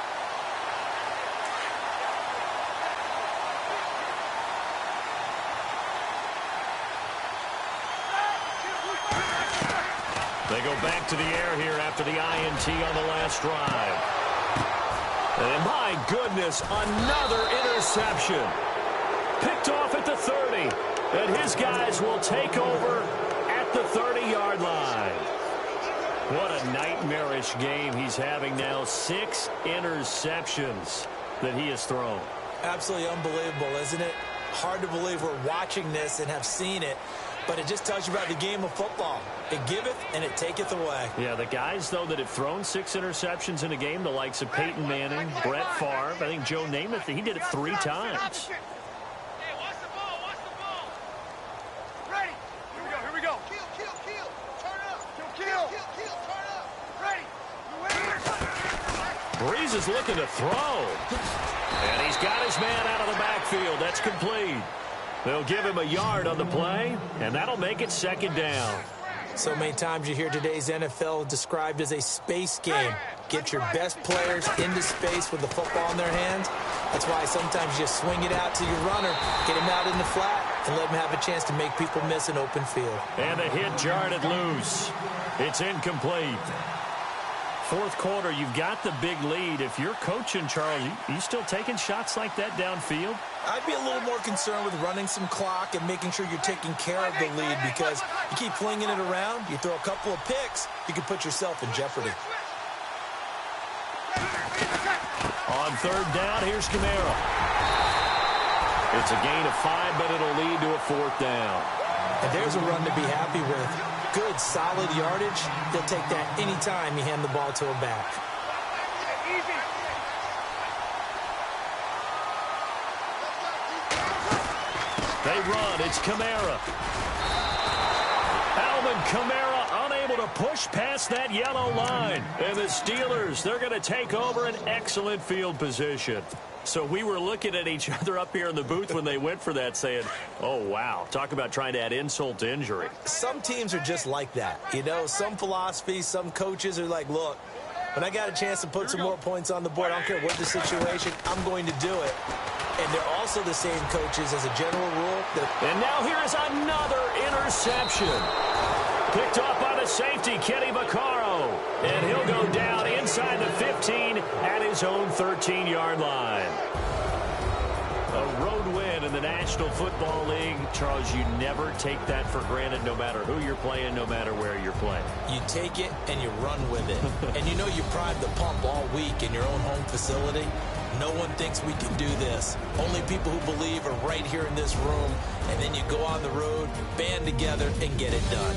They go back to the air here after the INT on the last drive. And my goodness, another interception. Picked off at the 30. And his guys will take over at the 30-yard line. What a nightmarish game he's having now. 6 interceptions that he has thrown. Absolutely unbelievable, isn't it? Hard to believe we're watching this and have seen it, but it just tells you about the game of football. It giveth and it taketh away. Yeah, the guys, though, that have thrown 6 interceptions in a game, the likes of Peyton Manning, Brett Favre, I think Joe Namath, he did it 3 times. Breeze is looking to throw. And he's got his man out of the backfield. That's complete. They'll give him a yard on the play, and that'll make it 2nd down. So many times you hear today's NFL described as a space game. Get your best players into space with the football in their hands. That's why sometimes you swing it out to your runner, get him out in the flat, and let him have a chance to make people miss an open field. And the hit jarred it loose. It's incomplete. 4th quarter, you've got the big lead. If you're coaching, Charles, you still taking shots like that downfield? I'd be a little more concerned with running some clock and making sure you're taking care of the lead, because you keep flinging it around, you throw a couple of picks, you can put yourself in jeopardy. On 3rd down, here's Camara. It's a gain of 5, but it'll lead to a 4th down. And there's a run to be happy with. Good, solid yardage. He'll take that anytime you hand the ball to him back. They run. It's Camara. Alvin Kamara unable to push past that yellow line. And the Steelers, they're going to take over an excellent field position. So we were looking at each other up here in the booth when they went for that, saying, oh, wow, talk about trying to add insult to injury. Some teams are just like that. You know, some philosophies, some coaches are like, look, when I got a chance to put some more points on the board, I don't care what the situation, I'm going to do it. And they're also the same coaches as a general rule. And now here is another interception. Picked off by the safety, Kenny Vaccaro. And he'll go down inside the 15 at his own 13-yard line. A road win in the National Football League. Charles, you never take that for granted, no matter who you're playing, no matter where you're playing. You take it and you run with it. And you know you primed the pump all week in your own home facility. No one thinks we can do this. Only people who believe are right here in this room. And then you go on the road, band together, and get it done.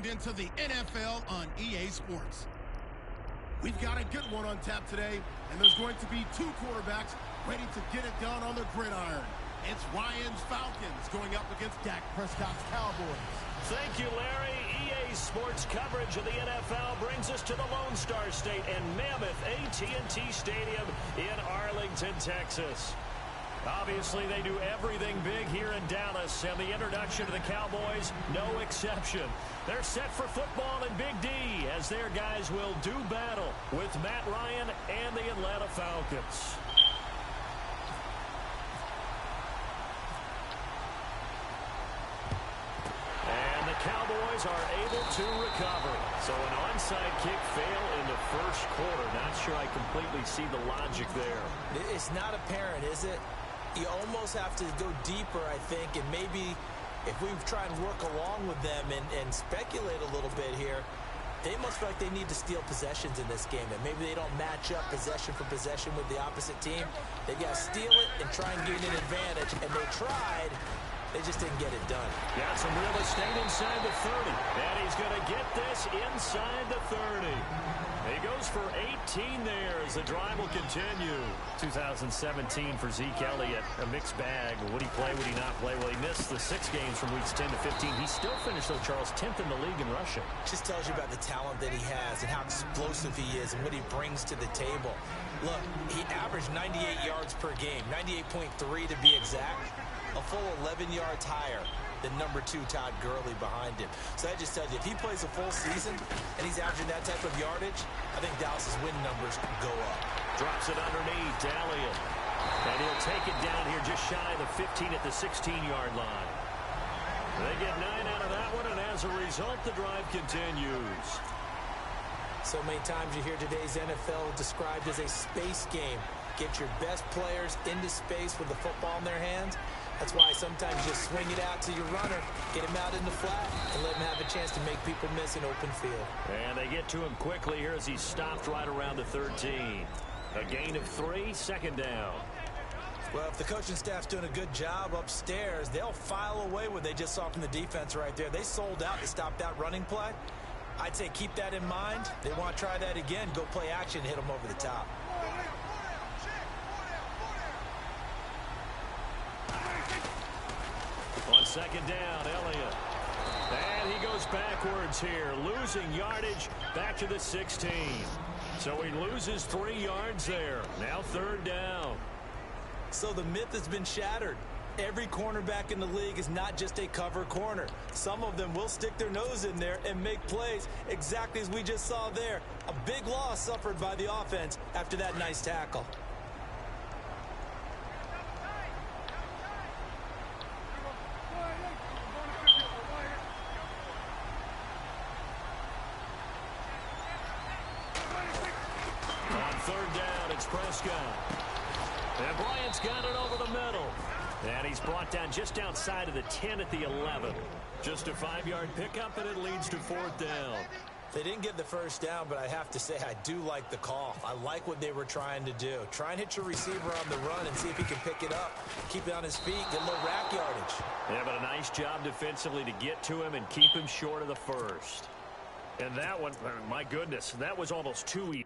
tuned into the NFL on EA Sports. We've got a good one on tap today, and there's going to be two quarterbacks ready to get it done on the gridiron. It's Ryan's Falcons going up against Dak Prescott's Cowboys. Thank you, Larry. EA Sports coverage of the NFL brings us to the Lone Star State and mammoth AT&T Stadium in Arlington, Texas. Obviously, they do everything big here in Dallas, and the introduction to the Cowboys, no exception. They're set for football and Big D, as their guys will do battle with Matt Ryan and the Atlanta Falcons. And the Cowboys are able to recover. So an onside kick fail in the first quarter. Not sure I completely see the logic there. It's not apparent, is it? You almost have to go deeper, I think, and maybe if we try and work along with them and speculate a little bit here, they must feel like they need to steal possessions in this game, and maybe they don't match up possession for possession with the opposite team. They've got to steal it and try and gain an advantage, and they tried. They just didn't get it done. Got some real estate inside the 30, and he's going to get this inside the 30. He goes for 18 there as the drive will continue. 2017 for Zeke Elliott, a mixed bag. Would he play, would he not play? Well, he missed the 6 games from weeks 10 to 15. He still finished, though, Charles, 10th in the league in rushing. Just tells you about the talent that he has and how explosive he is and what he brings to the table. Look, he averaged 98 yards per game, 98.3 to be exact, a full 11 yards higher than number 2 Todd Gurley behind him. So that just tells you, if he plays a full season and he's averaging that type of yardage, I think Dallas's win numbers go up. Drops it underneath to Elliott. And he'll take it down here just shy of the 15 at the 16-yard line. They get 9 out of that one, and as a result, the drive continues. So many times you hear today's NFL described as a space game. Get your best players into space with the football in their hands. That's why sometimes you just swing it out to your runner, get him out in the flat, and let him have a chance to make people miss an open field. And they get to him quickly here as he's stopped right around the 13. A gain of 3, second down. Well, if the coaching staff's doing a good job upstairs, they'll file away what they just saw from the defense right there. They sold out to stop that running play. I'd say keep that in mind. They want to try that again, go play action, hit them over the top. On second down, Elliott. And he goes backwards here, losing yardage back to the 16. So he loses 3 yards there. Now third down. So the myth has been shattered. Every cornerback in the league is not just a cover corner. Some of them will stick their nose in there and make plays exactly as we just saw there. A big loss suffered by the offense after that nice tackle. Third down, it's Prescott. And Bryant's got it over the middle. And he's brought down just outside of the 10 at the 11. Just a 5-yard pickup, and it leads to fourth down. They didn't get the first down, but I have to say I do like the call. I like what they were trying to do. Try and hit your receiver on the run and see if he can pick it up, keep it on his feet, get a little rack yardage. Yeah, but a nice job defensively to get to him and keep him short of the first. And that one, my goodness, that was almost too easy.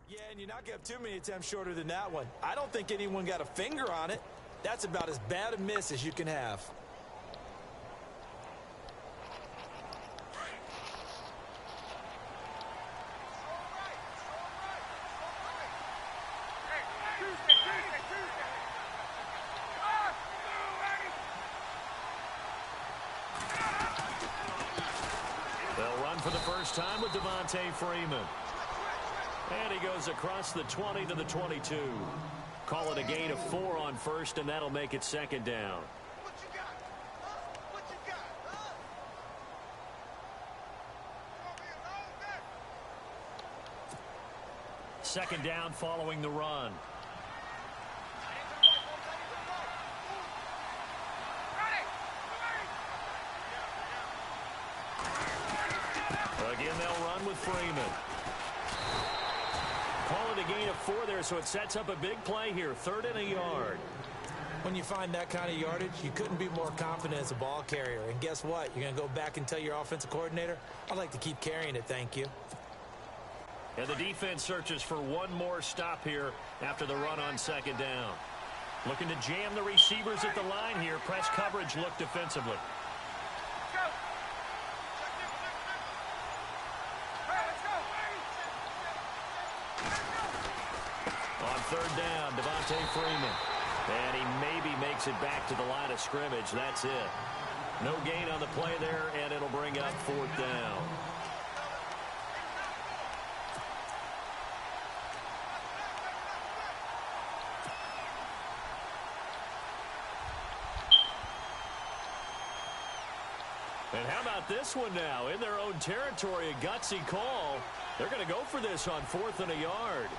Yeah, and you're not going to have too many attempts shorter than that one. I don't think anyone got a finger on it. That's about as bad a miss as you can have. They'll run for the first time with Devontae Freeman. And he goes across the 20 to the 22. Call it a gain of 4 on first, and that'll make it second down. What you got? What you got? Second down following the run. Again, they'll run with Freeman. Call it a gain of 4 there, so it sets up a big play here. 3rd and a yard. When you find that kind of yardage, you couldn't be more confident as a ball carrier. And guess what? You're going to go back and tell your offensive coordinator, I'd like to keep carrying it, thank you. And the defense searches for one more stop here after the run on second down. Looking to jam the receivers at the line here. Press coverage look defensively. On 3rd down, Devontae Freeman. And he maybe makes it back to the line of scrimmage. That's it. No gain on the play there, and it'll bring up 4th down. And how about this one now? In their own territory, a gutsy call. They're going to go for this on 4th and a yard.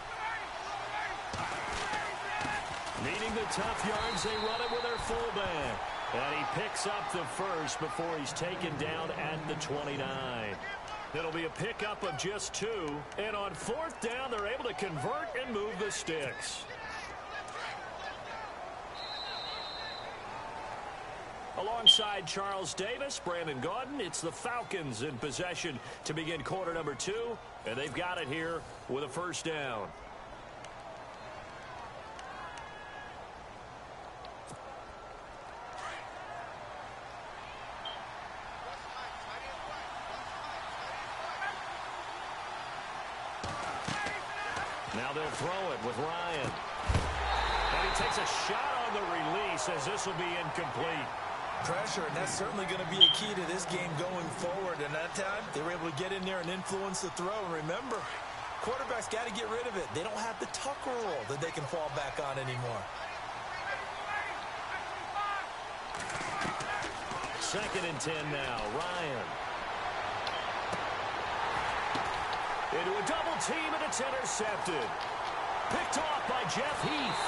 Needing the tough yards, they run it with their fullback. And he picks up the first before he's taken down at the 29. It'll be a pickup of just 2. And on 4th down, they're able to convert and move the sticks. Alongside Charles Davis, Brandon Gaudin, it's the Falcons in possession to begin quarter number 2. And they've got it here with a 1st down. Now they'll throw it with Ryan. And he takes a shot on the release as this will be incomplete. Pressure, and that's certainly going to be a key to this game going forward. And that time, they were able to get in there and influence the throw. And remember, quarterbacks got to get rid of it. They don't have the tuck rule that they can fall back on anymore. 2nd and 10 now. Ryan. Into a double team, and it's intercepted. Picked off by Jeff Heath.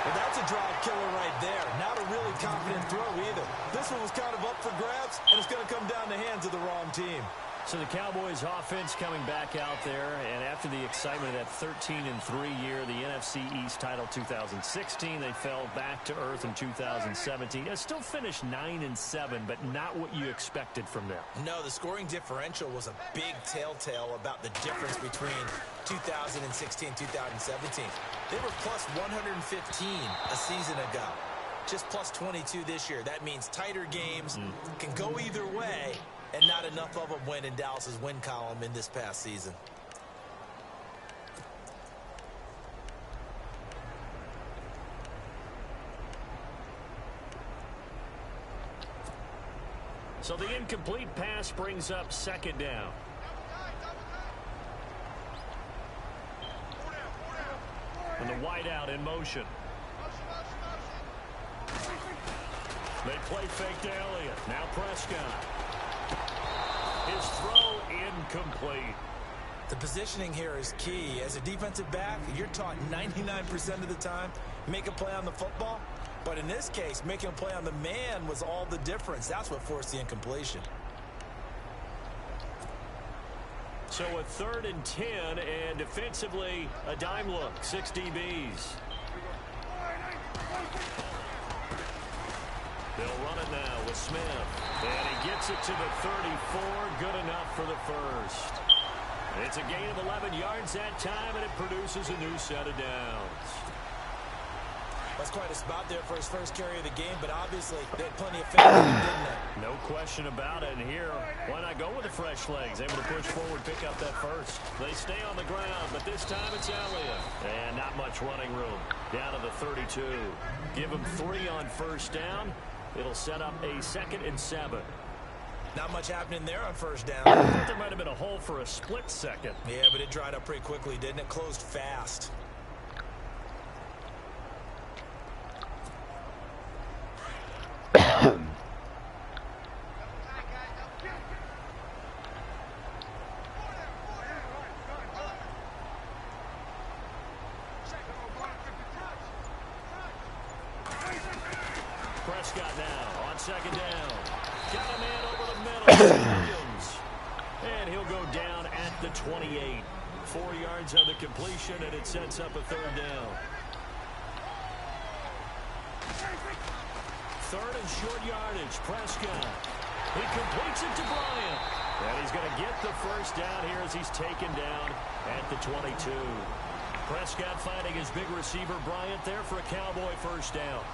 Well, that's a drive killer right there. Not a really confident throw either. This one was kind of up for grabs, and it's going to come down the hands of the wrong team. So the Cowboys offense coming back out there, and after the excitement of that 13-3 year, the NFC East title 2016, they fell back to earth in 2017. They still finished 9-7, but not what you expected from them. No, the scoring differential was a big telltale about the difference between 2016 and 2017. They were plus 115 a season ago. Just plus 22 this year. That means tighter games can go either way, and not enough of them went in Dallas's win column in this past season. So the incomplete pass brings up 2nd down. And the wideout in motion. They play fake to Elliott. Now Prescott. His throw incomplete. The positioning here is key. As a defensive back, you're taught 99% of the time, make a play on the football. But in this case, making a play on the man was all the difference. That's what forced the incompletion. So a 3rd and 10, and defensively, a dime look, 6 DBs. They'll run it now with Smith. And he gets it to the 34. Good enough for the first. It's a gain of 11 yards that time, and it produces a new set of downs. That's quite a spot there for his first carry of the game, but obviously they had plenty of faith in him, didn't they? No question about it. And here, why not go with the fresh legs? Able to push forward, pick up that first. They stay on the ground, but this time it's Elliott. And not much running room. Down to the 32. Give him 3 on 1st down. It'll set up a 2nd and 7. Not much happening there on first down. I thought there might have been a hole for a split second. Yeah, but it dried up pretty quickly, didn't it? Closed fast. Prescott now on second down. Got a man over the middle. Williams. And he'll go down at the 28. 4 yards on the completion, and it sets up a third down. Third and short yardage. Prescott. He completes it to Bryant. And he's going to get the first down here as he's taken down at the 22. Prescott finding his big receiver Bryant there for a Cowboy first down.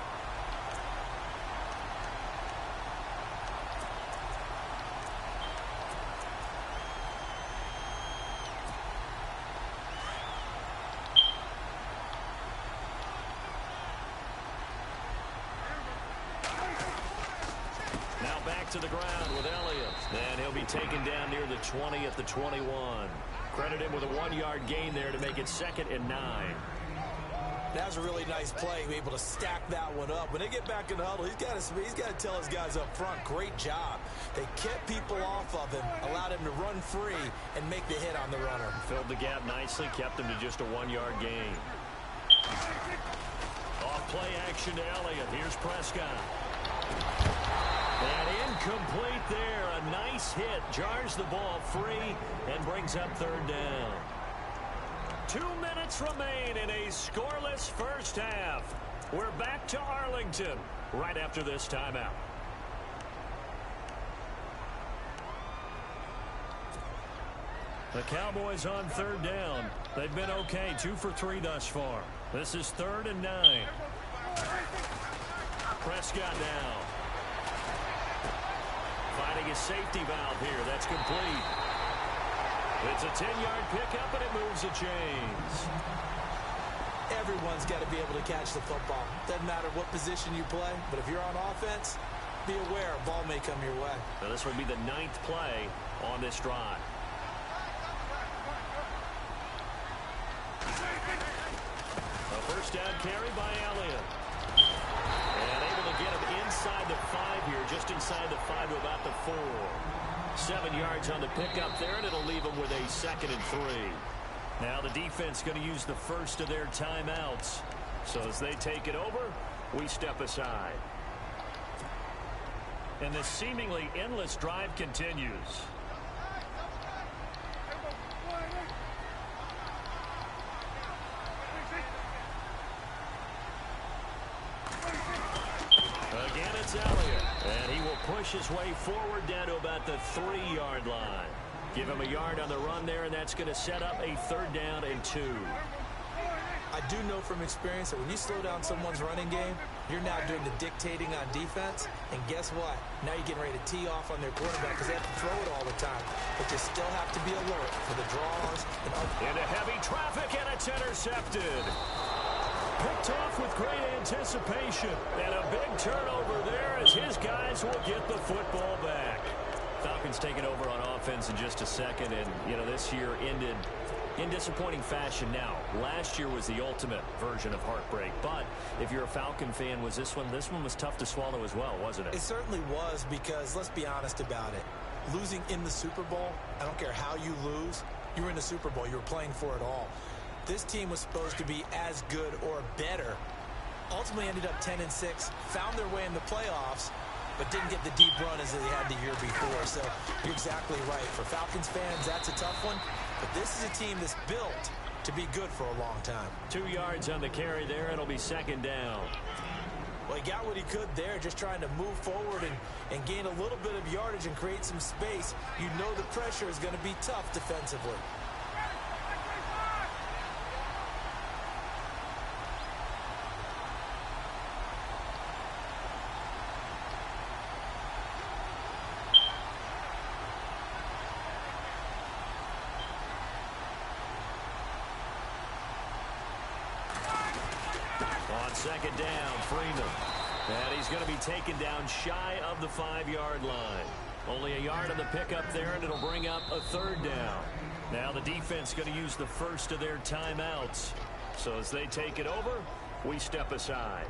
Now back to the ground with Elliott. And he'll be taken down near the 20 at the 21. Credit him with a 1-yard gain there to make it 2nd and 9. That was a really nice play, able to stack that one up. When they get back in the huddle, he's got to tell his guys up front, great job. They kept people off of him, allowed him to run free and make the hit on the runner. Filled the gap nicely, kept him to just a 1-yard gain. Off play action to Elliott. Here's Prescott. And incomplete there. A nice hit. Jars the ball free and brings up third down. 2 minutes remain in a scoreless first half. We're back to Arlington right after this timeout. The Cowboys on third down. They've been okay. 2 for 3 thus far. This is 3rd and 9. Prescott now. Finding his safety valve here. That's complete. It's a 10-yard pickup, and it moves the chains. Everyone's got to be able to catch the football. Doesn't matter what position you play, but if you're on offense, be aware a ball may come your way. Now this would be the 9th play on this drive. A first down carry by Elliott. And able to get him inside the 5 here, just inside the 5 to about the 4. 7 yards on the pickup there, and it'll leave him with a 2nd and 3. Now the defense going to use the first of their timeouts. So as they take it over, we step aside. And this seemingly endless drive continues. Again, it's Elliott. And he will push his way forward down to about the 3-yard line. Give him a yard on the run there, and that's going to set up a 3rd down and 2. I do know from experience that when you slow down someone's running game, you're now doing the dictating on defense. And guess what? Now you're getting ready to tee off on their quarterback because they have to throw it all the time. But you still have to be alert for the draws. Into heavy traffic, and it's intercepted. Picked off with great anticipation. And a big turnover there as his guys will get the football back. Falcons taking over on offense in just a second. And, you know, this year ended in disappointing fashion. Now, last year was the ultimate version of heartbreak. But if you're a Falcon fan, was this one was tough to swallow as well, wasn't it? It certainly was because, let's be honest about it. Losing in the Super Bowl, I don't care how you lose, you were in the Super Bowl. You were playing for it all. This team was supposed to be as good or better. Ultimately ended up 10-6, found their way in the playoffs, but didn't get the deep run as they had the year before. So you're exactly right. For Falcons fans, that's a tough one. But this is a team that's built to be good for a long time. 2 yards on the carry there. It'll be 2nd down. Well, he got what he could there, just trying to move forward and gain a little bit of yardage and create some space. You know the pressure is going to be tough defensively. On 2nd down, Freeman. And he's going to be taken down shy of the 5-yard line. Only a yard on the pickup there, and it'll bring up a third down. Now the defense going to use the first of their timeouts. So as they take it over, we step aside.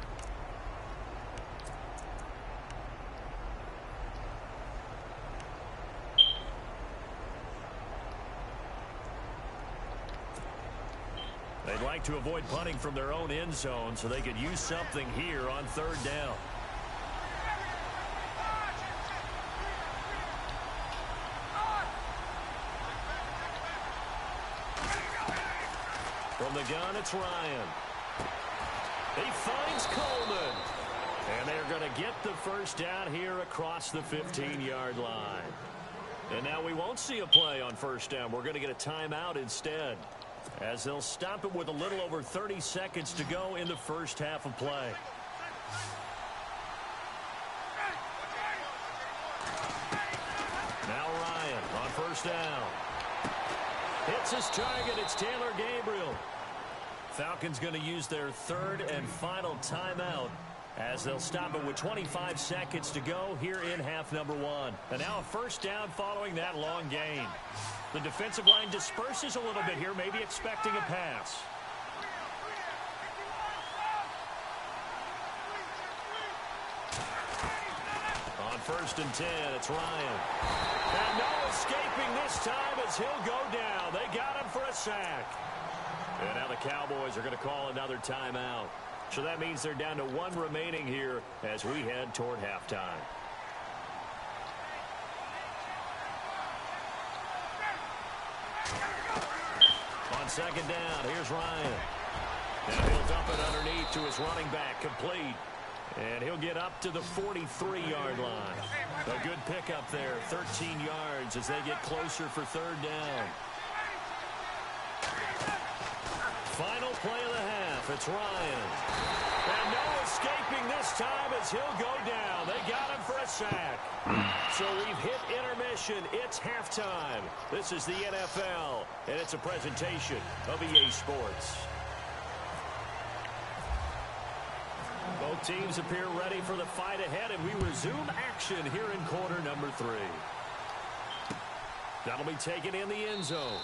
They'd like to avoid punting from their own end zone so they could use something here on third down. From the gun, it's Ryan. He finds Coleman. And they're going to get the first down here across the 15-yard line. And now we won't see a play on first down. We're going to get a timeout instead, as they'll stop it with a little over 30 seconds to go in the first half of play. Now Ryan on first down. Hits his target. It's Taylor Gabriel. Falcons going to use their third and final timeout, as they'll stop it with 25 seconds to go here in half number one. And now a first down following that long gain. The defensive line disperses a little bit here, maybe expecting a pass. On first and 10, it's Ryan. And no escaping this time as he'll go down. They got him for a sack. And now the Cowboys are going to call another timeout. So that means they're down to one remaining here as we head toward halftime. On second down, here's Ryan. Now he'll dump it underneath to his running back, complete. And he'll get up to the 43-yard line. A good pickup there, 13 yards as they get closer for third down. Final play of the half, it's Ryan. And no escaping this time as he'll go down. They got him for a sack. So we've hit intermission. It's halftime. This is the NFL, and it's a presentation of EA Sports. Both teams appear ready for the fight ahead, and we resume action here in quarter number 3. That'll be taken in the end zone.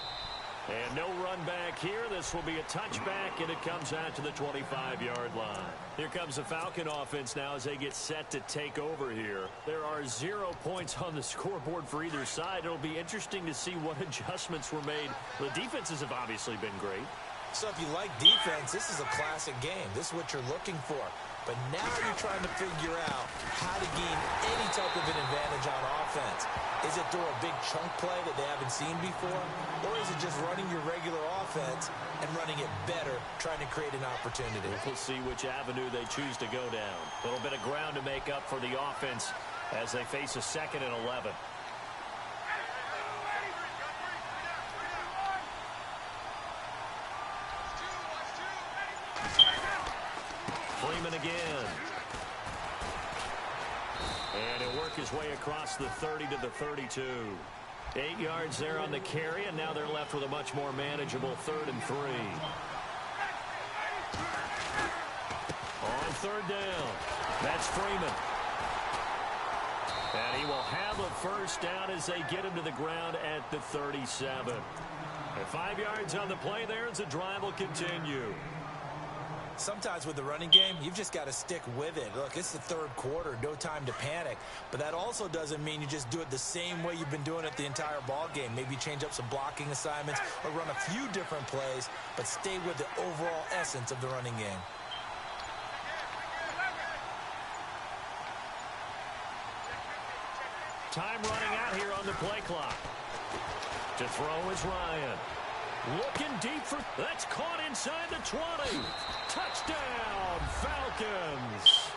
And no run back here. This will be a touchback, and it comes out to the 25-yard line. Here comes the Falcon offense now as they get set to take over here. There are 0 points on the scoreboard for either side. It'll be interesting to see what adjustments were made. The defenses have obviously been great. So if you like defense, this is a classic game. This is what you're looking for. But now you're trying to figure out how to gain any type of an advantage on offense. Is it through a big chunk play that they haven't seen before? Or is it just running your regular offense and running it better, trying to create an opportunity? We'll see which avenue they choose to go down. A little bit of ground to make up for the offense as they face a 2nd and 11. Freeman again. And he'll work his way across the 30 to the 32. 8 yards there on the carry, and now they're left with a much more manageable 3rd and 3. On third down, that's Freeman. And he will have a first down as they get him to the ground at the 37. And 5 yards on the play there as the drive will continue. Sometimes with the running game, you've just got to stick with it. Look, it's the third quarter, no time to panic. But that also doesn't mean you just do it the same way you've been doing it the entire ball game. Maybe change up some blocking assignments or run a few different plays, but stay with the overall essence of the running game. Time running out here on the play clock. To throw is Ryan. Looking deep for... That's caught inside the 20. Touchdown, Falcons.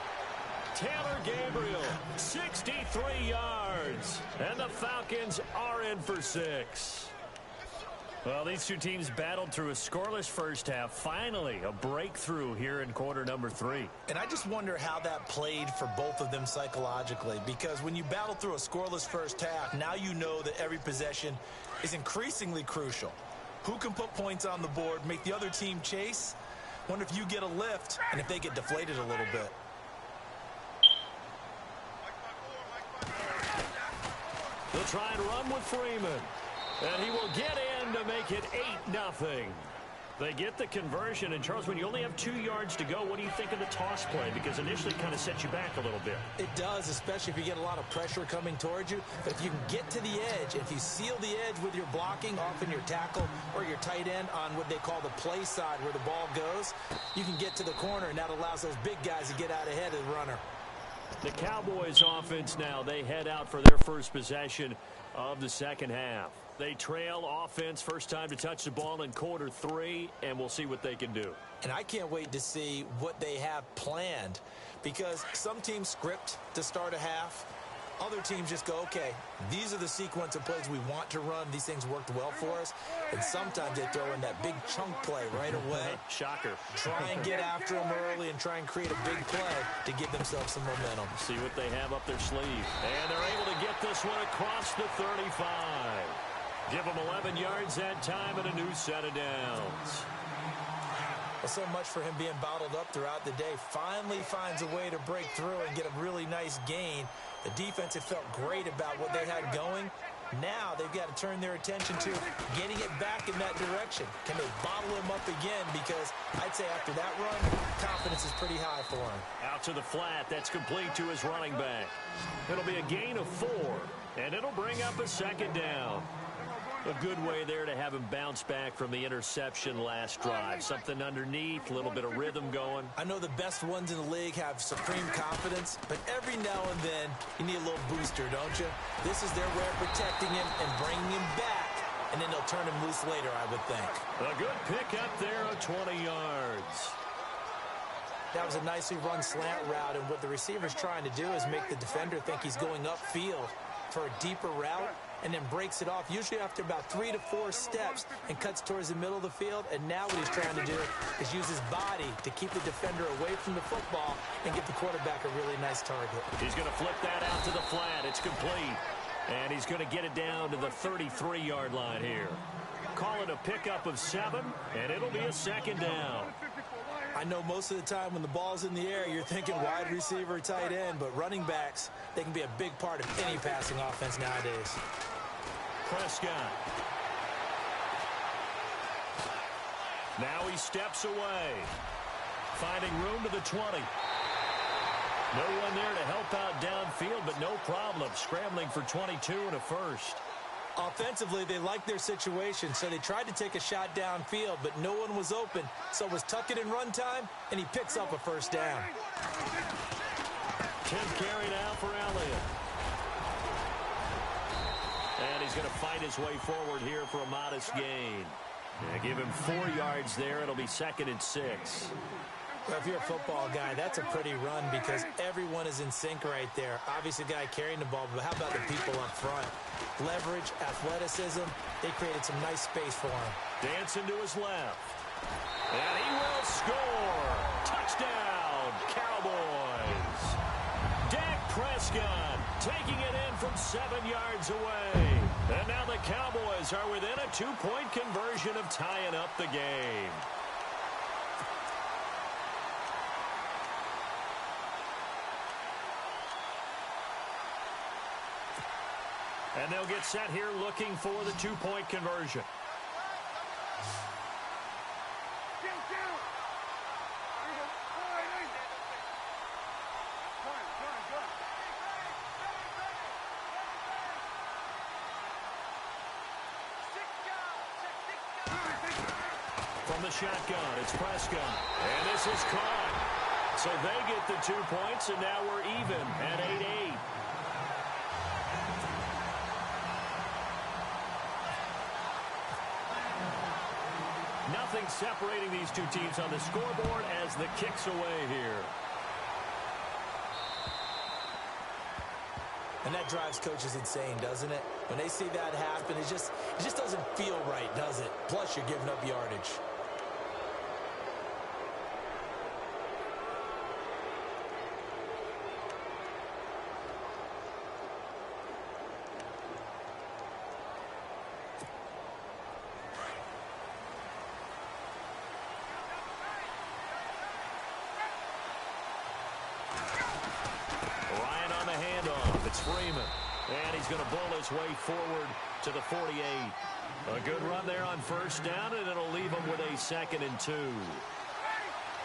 Taylor Gabriel, 63 yards. And the Falcons are in for 6. Well, these two teams battled through a scoreless first half. Finally, a breakthrough here in quarter number 3. And I just wonder how that played for both of them psychologically, because when you battle through a scoreless first half, now you know that every possession is increasingly crucial. Who can put points on the board, make the other team chase? Wonder if you get a lift and if they get deflated a little bit. They'll try and run with Freeman. And he will get in to make it 8-0. They get the conversion. And, Charles, when you only have 2 yards to go, what do you think of the toss play? Because initially it kind of sets you back a little bit. It does, especially if you get a lot of pressure coming towards you. But if you can get to the edge, if you seal the edge with your blocking, often your tackle or your tight end on what they call the play side where the ball goes, you can get to the corner, and that allows those big guys to get out ahead of the runner. The Cowboys offense now, they head out for their first possession of the second half. They trail offense, first time to touch the ball in quarter 3, and we'll see what they can do. And I can't wait to see what they have planned, because some teams script to start a half. Other teams just go, okay, these are the sequence of plays we want to run. These things worked well for us. And sometimes they throw in that big chunk play right away. Shocker. Try and get after them early and try and create a big play to give themselves some momentum. See what they have up their sleeve. And they're able to get this one across the 35. Give them 11 yards that time and a new set of downs. Well, so much for him being bottled up throughout the day. Finally finds a way to break through and get a really nice gain. The defense had felt great about what they had going. Now they've got to turn their attention to getting it back in that direction. Can they bottle him up again? Because I'd say after that run, confidence is pretty high for him. Out to the flat. That's complete to his running back. It'll be a gain of 4, and it'll bring up a second down. A good way there to have him bounce back from the interception last drive. Something underneath, a little bit of rhythm going. I know the best ones in the league have supreme confidence, but every now and then you need a little booster, don't you? This is their way of protecting him and bringing him back, and then they'll turn him loose later, I would think. A good pick up there of 20 yards. That was a nicely run slant route, and what the receiver's trying to do is make the defender think he's going upfield for a deeper route, and then breaks it off, usually after about 3 to 4 steps, and cuts towards the middle of the field. And now what he's trying to do is use his body to keep the defender away from the football and give the quarterback a really nice target. He's going to flip that out to the flat. It's complete. And he's going to get it down to the 33-yard line here. Call it a pickup of 7, and it'll be a second down. I know most of the time when the ball's in the air, you're thinking wide receiver, tight end, but running backs, they can be a big part of any passing offense nowadays. Prescott. Now he steps away. Finding room to the 20. No one there to help out downfield, but no problem. Scrambling for 22 and a first. Offensively, they liked their situation, so they tried to take a shot downfield, but no one was open. So it was tuck it in run time, and he picks up a first down. 10th carry now for Elliott. And he's going to fight his way forward here for a modest gain. Yeah, give him 4 yards there. It'll be 2nd and 6. Well, if you're a football guy, that's a pretty run because everyone is in sync right there. Obviously, the guy carrying the ball, but how about the people up front? Leverage, athleticism, they created some nice space for him. Dancing to his left. And he will score. Touchdown, Cowboys. Dak Prescott taking it in from 7 yards away. And now the Cowboys are within a 2-point conversion of tying up the game. And they'll get set here looking for the 2-point conversion. From the shotgun, it's Prescott. And this is caught. So they get the 2 points, and now we're even at 8-8. Nothing separating these two teams on the scoreboard as the kick's away here. And that drives coaches insane, doesn't it? When they see that happen, it just doesn't feel right, does it? Plus, you're giving up yardage. Ryan on the handoff. It's Freeman. And he's going to bull his way forward to the 48. A good run there on first down, and it'll leave him with a 2nd and 2.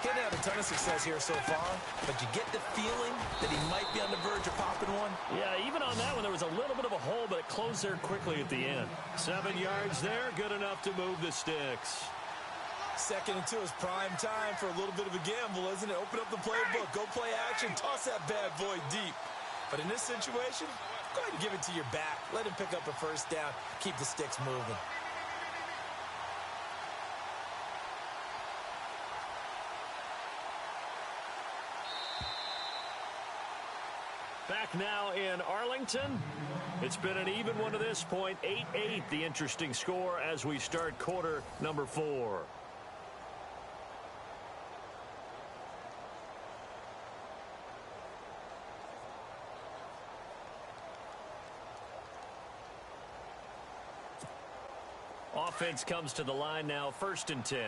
He hadn't had a ton of success here so far, but you get the feeling that he might be on the verge of popping one. Yeah, even on that one, there was a little bit of a hole, but it closed there quickly at the end. 7 yards there, good enough to move the sticks. 2nd and 2 is prime time for a little bit of a gamble, isn't it? Open up the playbook, go play action, toss that bad boy deep. But in this situation, go ahead and give it to your back. Let him pick up a first down, keep the sticks moving. Back now in Arlington. It's been an even one to this point. 8-8, the interesting score as we start quarter number 4. Offense comes to the line now, 1st and 10.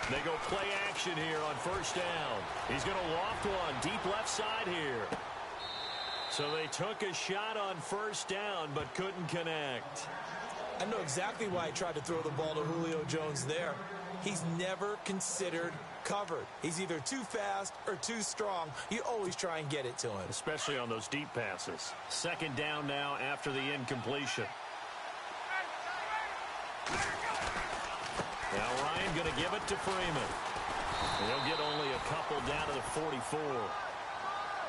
They go play action here on first down. He's going to loft one deep left side here. So they took a shot on first down but couldn't connect. I know exactly why he tried to throw the ball to Julio Jones there. He's never considered covered. He's either too fast or too strong. You always try and get it to him. Especially on those deep passes. 2nd down now after the incompletion. Now Ryan going to give it to Freeman. And he'll get only a couple down to the 44.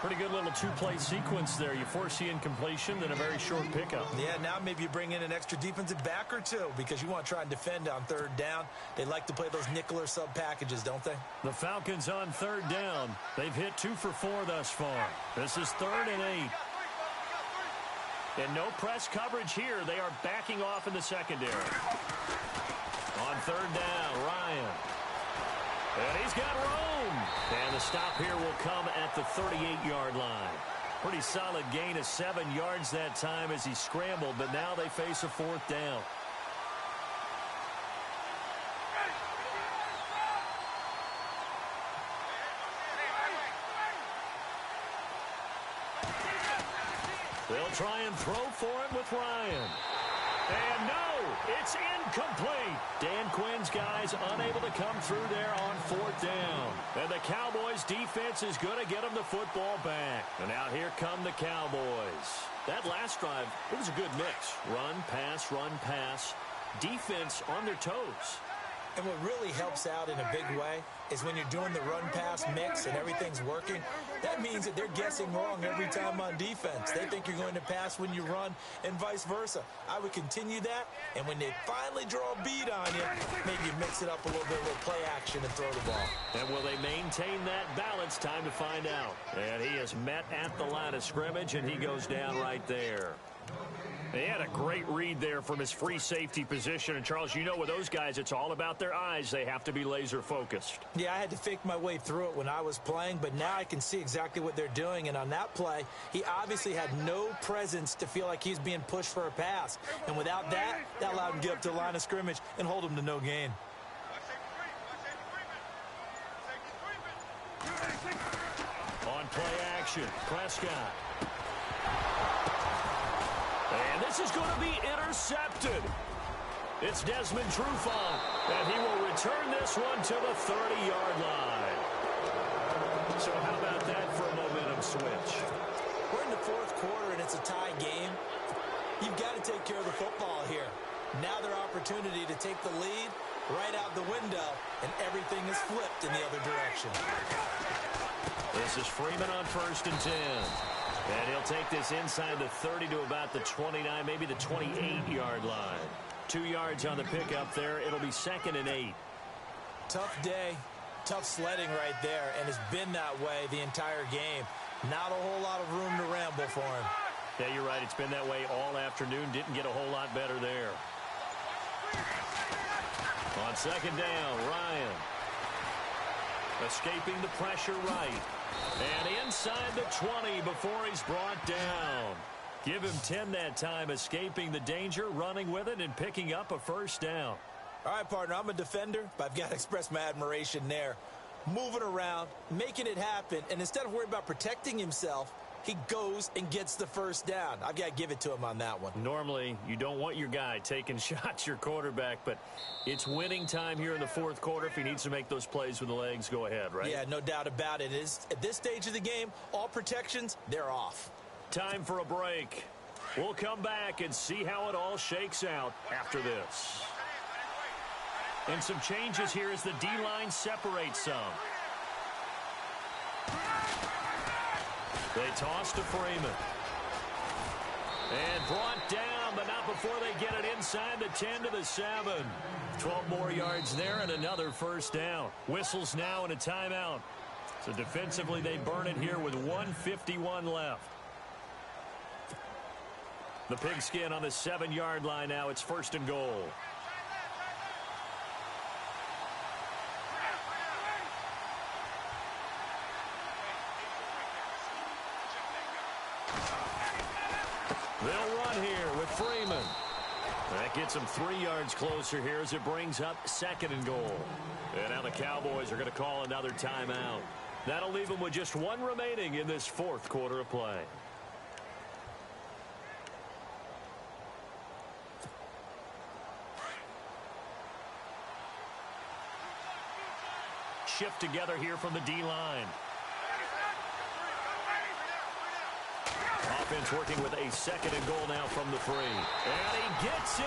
Pretty good little 2-play sequence there. You force the incompletion, then a very short pickup. Yeah, now maybe you bring in an extra defensive back or two because you want to try and defend on 3rd down. They like to play those nickel or sub packages, don't they? The Falcons on 3rd down. They've hit 2 for 4 thus far. This is 3rd and 8. And no press coverage here. They are backing off in the secondary. On 3rd down, Ryan. And he's got room. And the stop here will come at the 38-yard line. Pretty solid gain of 7 yards that time as he scrambled, but now they face a 4th down. They'll try and throw for it with Ryan. And no, it's incomplete. Dan Quinn's guys unable to come through there on 4th down. And the Cowboys defense is going to get them the football back. And now here come the Cowboys. That last drive, it was a good mix. Run, pass, defense on their toes. And what really helps out in a big way is when you're doing the run-pass mix and everything's working, that means that they're guessing wrong every time on defense. They think you're going to pass when you run and vice versa. I would continue that, and when they finally draw a bead on you, maybe you mix it up a little bit with play action and throw the ball. And will they maintain that balance? Time to find out. And he is met at the line of scrimmage, and he goes down right there. He had a great read there from his free safety position. And, Charles, you know with those guys, it's all about their eyes. They have to be laser focused. Yeah, I had to fake my way through it when I was playing, but now I can see exactly what they're doing. And on that play, he obviously had no presence to feel like he's being pushed for a pass. And without that, that allowed him to get up to the line of scrimmage and hold him to no gain. On play action, Prescott. And this is going to be intercepted. It's Desmond Trufant, and he will return this one to the 30-yard line. So how about that for a momentum switch? We're in the 4th quarter, and it's a tie game. You've got to take care of the football here. Now their opportunity to take the lead right out the window, and everything is flipped in the other direction. This is Freeman on 1st and 10. And he'll take this inside the 30 to about the 29, maybe the 28-yard line. 2 yards on the pickup there. It'll be 2nd and 8. Tough day, tough sledding right there, and it's been that way the entire game. Not a whole lot of room to ramble for him. Yeah, you're right. It's been that way all afternoon. Didn't get a whole lot better there. On 2nd down, Ryan. Escaping the pressure right. And inside the 20 before he's brought down. Give him 10 that time, escaping the danger, running with it, and picking up a first down. All right, partner, I'm a defender, but I've got to express my admiration there. Moving around, making it happen, and instead of worrying about protecting himself, he goes and gets the first down. I've got to give it to him on that one. Normally, you don't want your guy taking shots, your quarterback, but it's winning time here in the fourth quarter. If he needs to make those plays with the legs, go ahead, right? Yeah, no doubt about it. At this stage of the game, all protections, they're off. Time for a break. We'll come back and see how it all shakes out after this. And some changes here as the D-line separates some. They toss to Freeman. And brought down, but not before they get it inside the 10 to the 7. 12 more yards there and another first down. Whistles now and a timeout. So defensively, they burn it here with 1:51 left. The pigskin on the 7-yard line now. It's first and goal. They'll run here with Freeman. That gets them 3 yards closer here as it brings up second and goal. And now the Cowboys are going to call another timeout. That'll leave them with just one remaining in this fourth quarter of play. Shift together here from the D-line. Offense working with a second and goal now from the 3. And he gets in.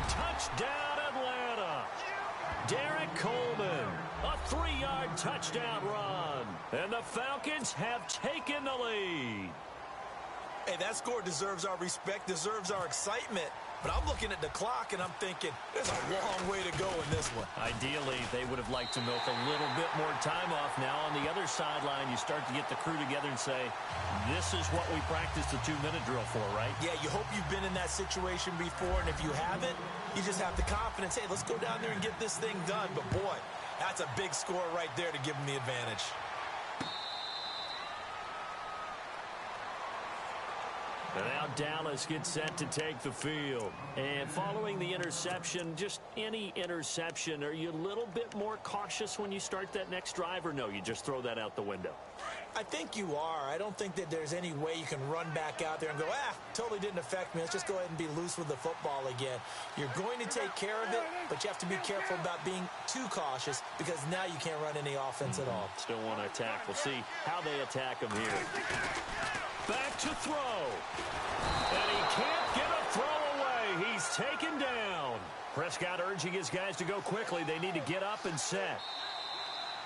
Touchdown, Atlanta. Derek Coleman. A 3-yard touchdown run. And the Falcons have taken the lead. Hey, that score deserves our respect, deserves our excitement. But I'm looking at the clock, and I'm thinking, there's a long way to go in this one. Ideally, they would have liked to milk a little bit more time off. Now, on the other sideline, you start to get the crew together and say, this is what we practiced the 2-minute drill for, right? Yeah, you hope you've been in that situation before, and if you haven't, you just have the confidence, hey, let's go down there and get this thing done. But, boy, that's a big score right there to give them the advantage. And now Dallas gets set to take the field. And following the interception, just any interception, are you a little bit more cautious when you start that next drive, or no, you just throw that out the window? I think you are. I don't think that there's any way you can run back out there and go, totally didn't affect me. Let's just go ahead and be loose with the football again. You're going to take care of it, but you have to be careful about being too cautious because now you can't run any offense at all. Still want to attack. We'll see how they attack him here. Back to throw. And he can't get a throw away. He's taken down. Prescott urging his guys to go quickly. They need to get up and set.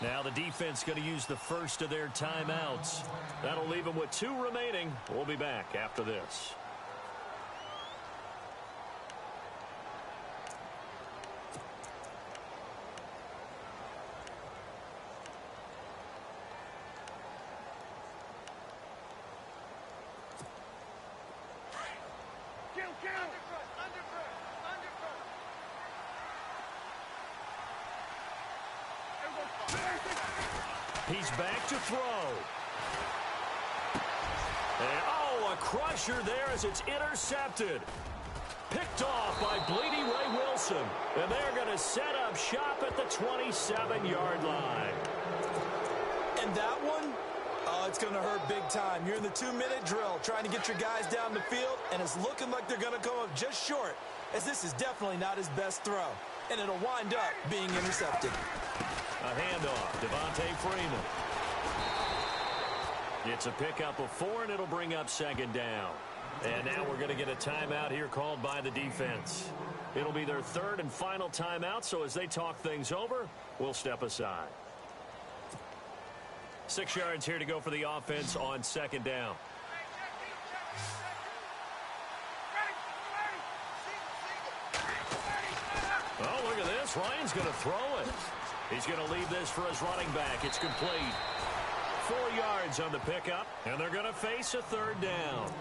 Now the defense going to use the first of their timeouts. That'll leave them with 2 remaining. We'll be back after this. He's back to throw. And, a crusher there as it's intercepted. Picked off by Bleedy Ray Wilson. And they're going to set up shop at the 27-yard line. And that one, it's going to hurt big time. You're in the 2-minute drill trying to get your guys down the field, and it's looking like they're going to come up just short, as this is definitely not his best throw. And it'll wind up being intercepted. A handoff, Devontae Freeman. It's a pickup of 4, and it'll bring up second down. And now we're going to get a timeout here called by the defense. It'll be their 3rd and final timeout, so as they talk things over, we'll step aside. 6 yards here to go for the offense on second down. Oh, look at this. Ryan's going to throw it. He's going to leave this for his running back. It's complete. 4 yards on the pickup, and they're going to face a 3rd down.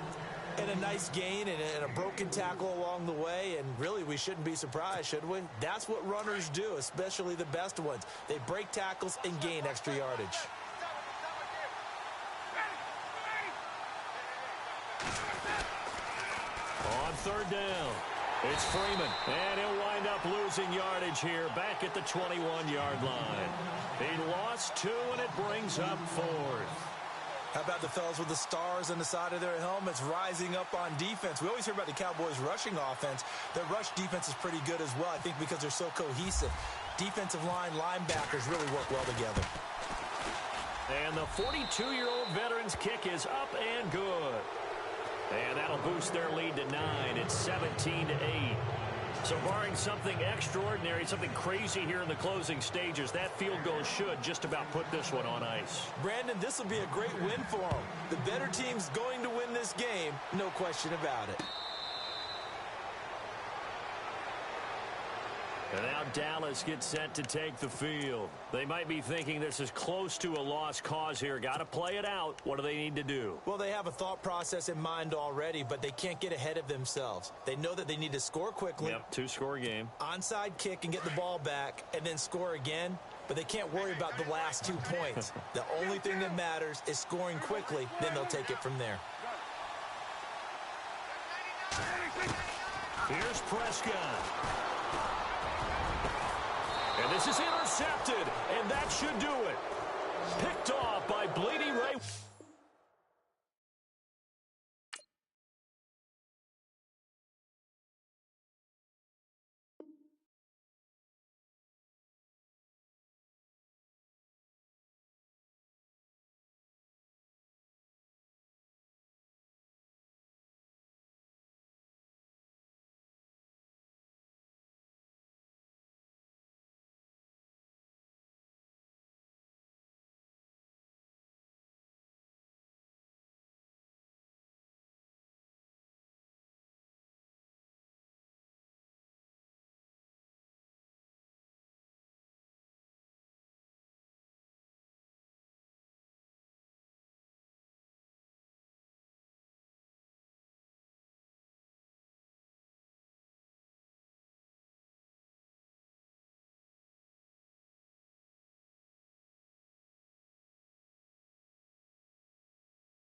And a nice gain and a broken tackle along the way, and really we shouldn't be surprised, should we? That's what runners do, especially the best ones. They break tackles and gain extra yardage. On third down, it's Freeman, and he'll wind up losing yardage here back at the 21-yard line. He lost 2, and it brings up 4th. How about the fellas with the stars on the side of their helmets rising up on defense? We always hear about the Cowboys' rushing offense. Their rush defense is pretty good as well, I think, because they're so cohesive. Defensive line, linebackers really work well together. And the 42-year-old veteran's kick is up and good. And that'll boost their lead to 9. It's 17-8. So barring something extraordinary, something crazy here in the closing stages, that field goal should just about put this one on ice. Brandon, this will be a great win for them. The better team's going to win this game, no question about it. And now Dallas gets set to take the field. They might be thinking this is close to a lost cause here. Got to play it out. What do they need to do? Well, they have a thought process in mind already, but they can't get ahead of themselves. They know that they need to score quickly. Yep, 2-score game. Onside kick and get the ball back and then score again, but they can't worry about the last 2 points. The only thing that matters is scoring quickly, then they'll take it from there. Here's Prescott. And this is intercepted, and that should do it. Picked off by Bleedy Ray.